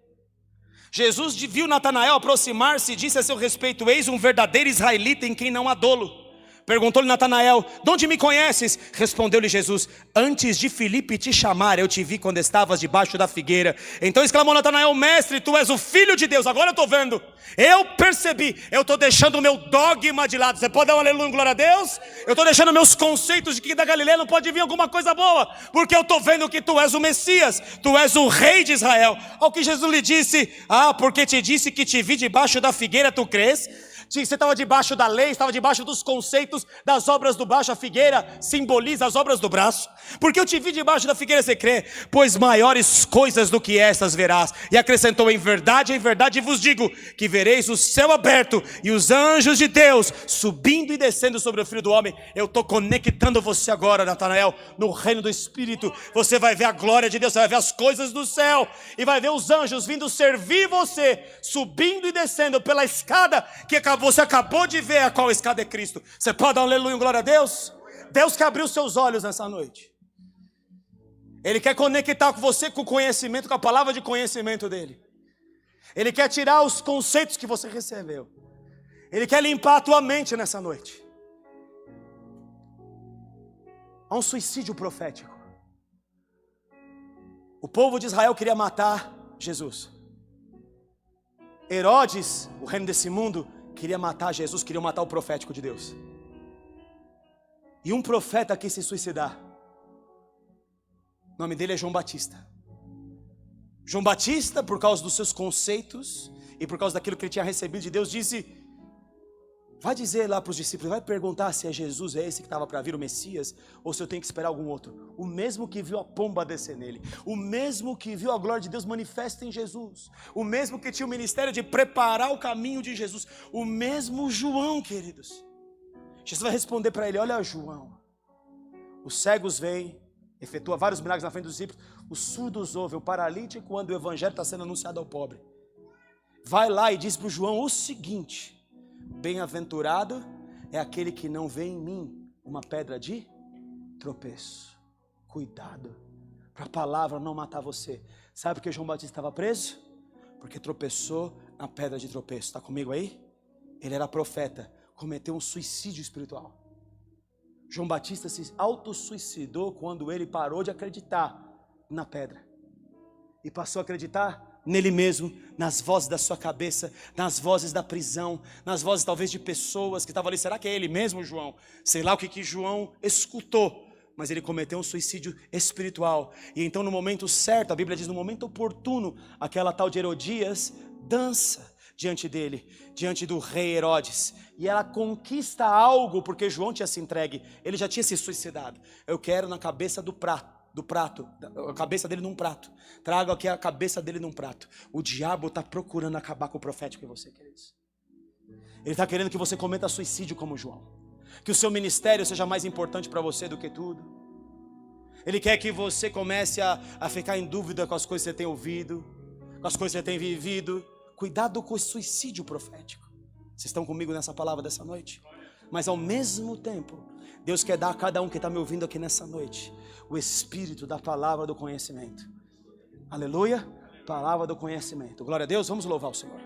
Jesus viu Natanael aproximar-se e disse a seu respeito: eis um verdadeiro israelita em quem não há dolo. Perguntou-lhe Natanael: de onde me conheces? Respondeu-lhe Jesus: antes de Filipe te chamar, eu te vi quando estavas debaixo da figueira. Então exclamou Natanael: mestre, tu és o Filho de Deus. Agora eu estou vendo, eu percebi, eu estou deixando o meu dogma de lado. Você pode dar um aleluia, glória a Deus? Eu estou deixando meus conceitos de que da Galileia não pode vir alguma coisa boa, porque eu estou vendo que tu és o Messias, tu és o Rei de Israel. Ao que Jesus lhe disse: porque te disse que te vi debaixo da figueira, tu crês? Você estava debaixo da lei, estava debaixo dos conceitos das obras do braço. A figueira simboliza as obras do braço. Porque eu te vi debaixo da figueira, você crê? Pois maiores coisas do que estas verás. E acrescentou: em verdade vos digo, que vereis o céu aberto e os anjos de Deus subindo e descendo sobre o Filho do Homem. Eu estou conectando você agora, Natanael, no reino do Espírito. Você vai ver a glória de Deus, você vai ver as coisas do céu, e vai ver os anjos vindo servir você, subindo e descendo pela escada que você acabou de ver. A qual escada é Cristo. Você pode dar um aleluia, glória a Deus? Deus quer abrir os seus olhos nessa noite. Ele quer conectar com você com o conhecimento, com a palavra de conhecimento dele. Ele quer tirar os conceitos que você recebeu. Ele quer limpar a tua mente nessa noite. Há um suicídio profético. O povo de Israel queria matar Jesus. Herodes, o reino desse mundo, queria matar Jesus, queria matar o profético de Deus. E um profeta quis se suicidar. O nome dele é João Batista. João Batista, por causa dos seus conceitos e por causa daquilo que ele tinha recebido de Deus, disse: vai dizer lá para os discípulos, vai perguntar se é Jesus, é esse que estava para vir, o Messias, ou se eu tenho que esperar algum outro. O mesmo que viu a pomba descer nele, o mesmo que viu a glória de Deus manifesta em Jesus, o mesmo que tinha o ministério de preparar o caminho de Jesus, o mesmo João, queridos. Jesus vai responder para ele: olha, João, os cegos veem, efetua vários milagres na frente dos discípulos, os surdos ouvem, o paralítico, quando o evangelho está sendo anunciado ao pobre. Vai lá e diz para o João o seguinte: bem-aventurado é aquele que não vê em mim uma pedra de tropeço. Cuidado para a palavra não matar você. Sabe por que João Batista estava preso? Porque tropeçou na pedra de tropeço. Está comigo aí? Ele era profeta, cometeu um suicídio espiritual. João Batista se autossuicidou quando ele parou de acreditar na pedra e passou a acreditar nele mesmo, nas vozes da sua cabeça, nas vozes da prisão, nas vozes talvez de pessoas que estavam ali. Será que é ele mesmo, João? Sei lá o que João escutou, mas ele cometeu um suicídio espiritual. E então, no momento certo, a Bíblia diz, no momento oportuno, aquela tal de Herodias dança diante dele, diante do rei Herodes, e ela conquista algo, porque João tinha se entregue, ele já tinha se suicidado. Eu quero na cabeça do prato, a cabeça dele num prato. Trago aqui a cabeça dele num prato. O diabo está procurando acabar com o profético em você, queridos. Ele está querendo que você cometa suicídio como João, que o seu ministério seja mais importante para você do que tudo. Ele quer que você comece a ficar em dúvida com as coisas que você tem ouvido, com as coisas que você tem vivido. Cuidado com o suicídio profético. Vocês estão comigo nessa palavra dessa noite? Mas ao mesmo tempo, Deus quer dar a cada um que está me ouvindo aqui nessa noite o espírito da palavra do conhecimento. Aleluia, palavra do conhecimento. Glória a Deus, vamos louvar o Senhor.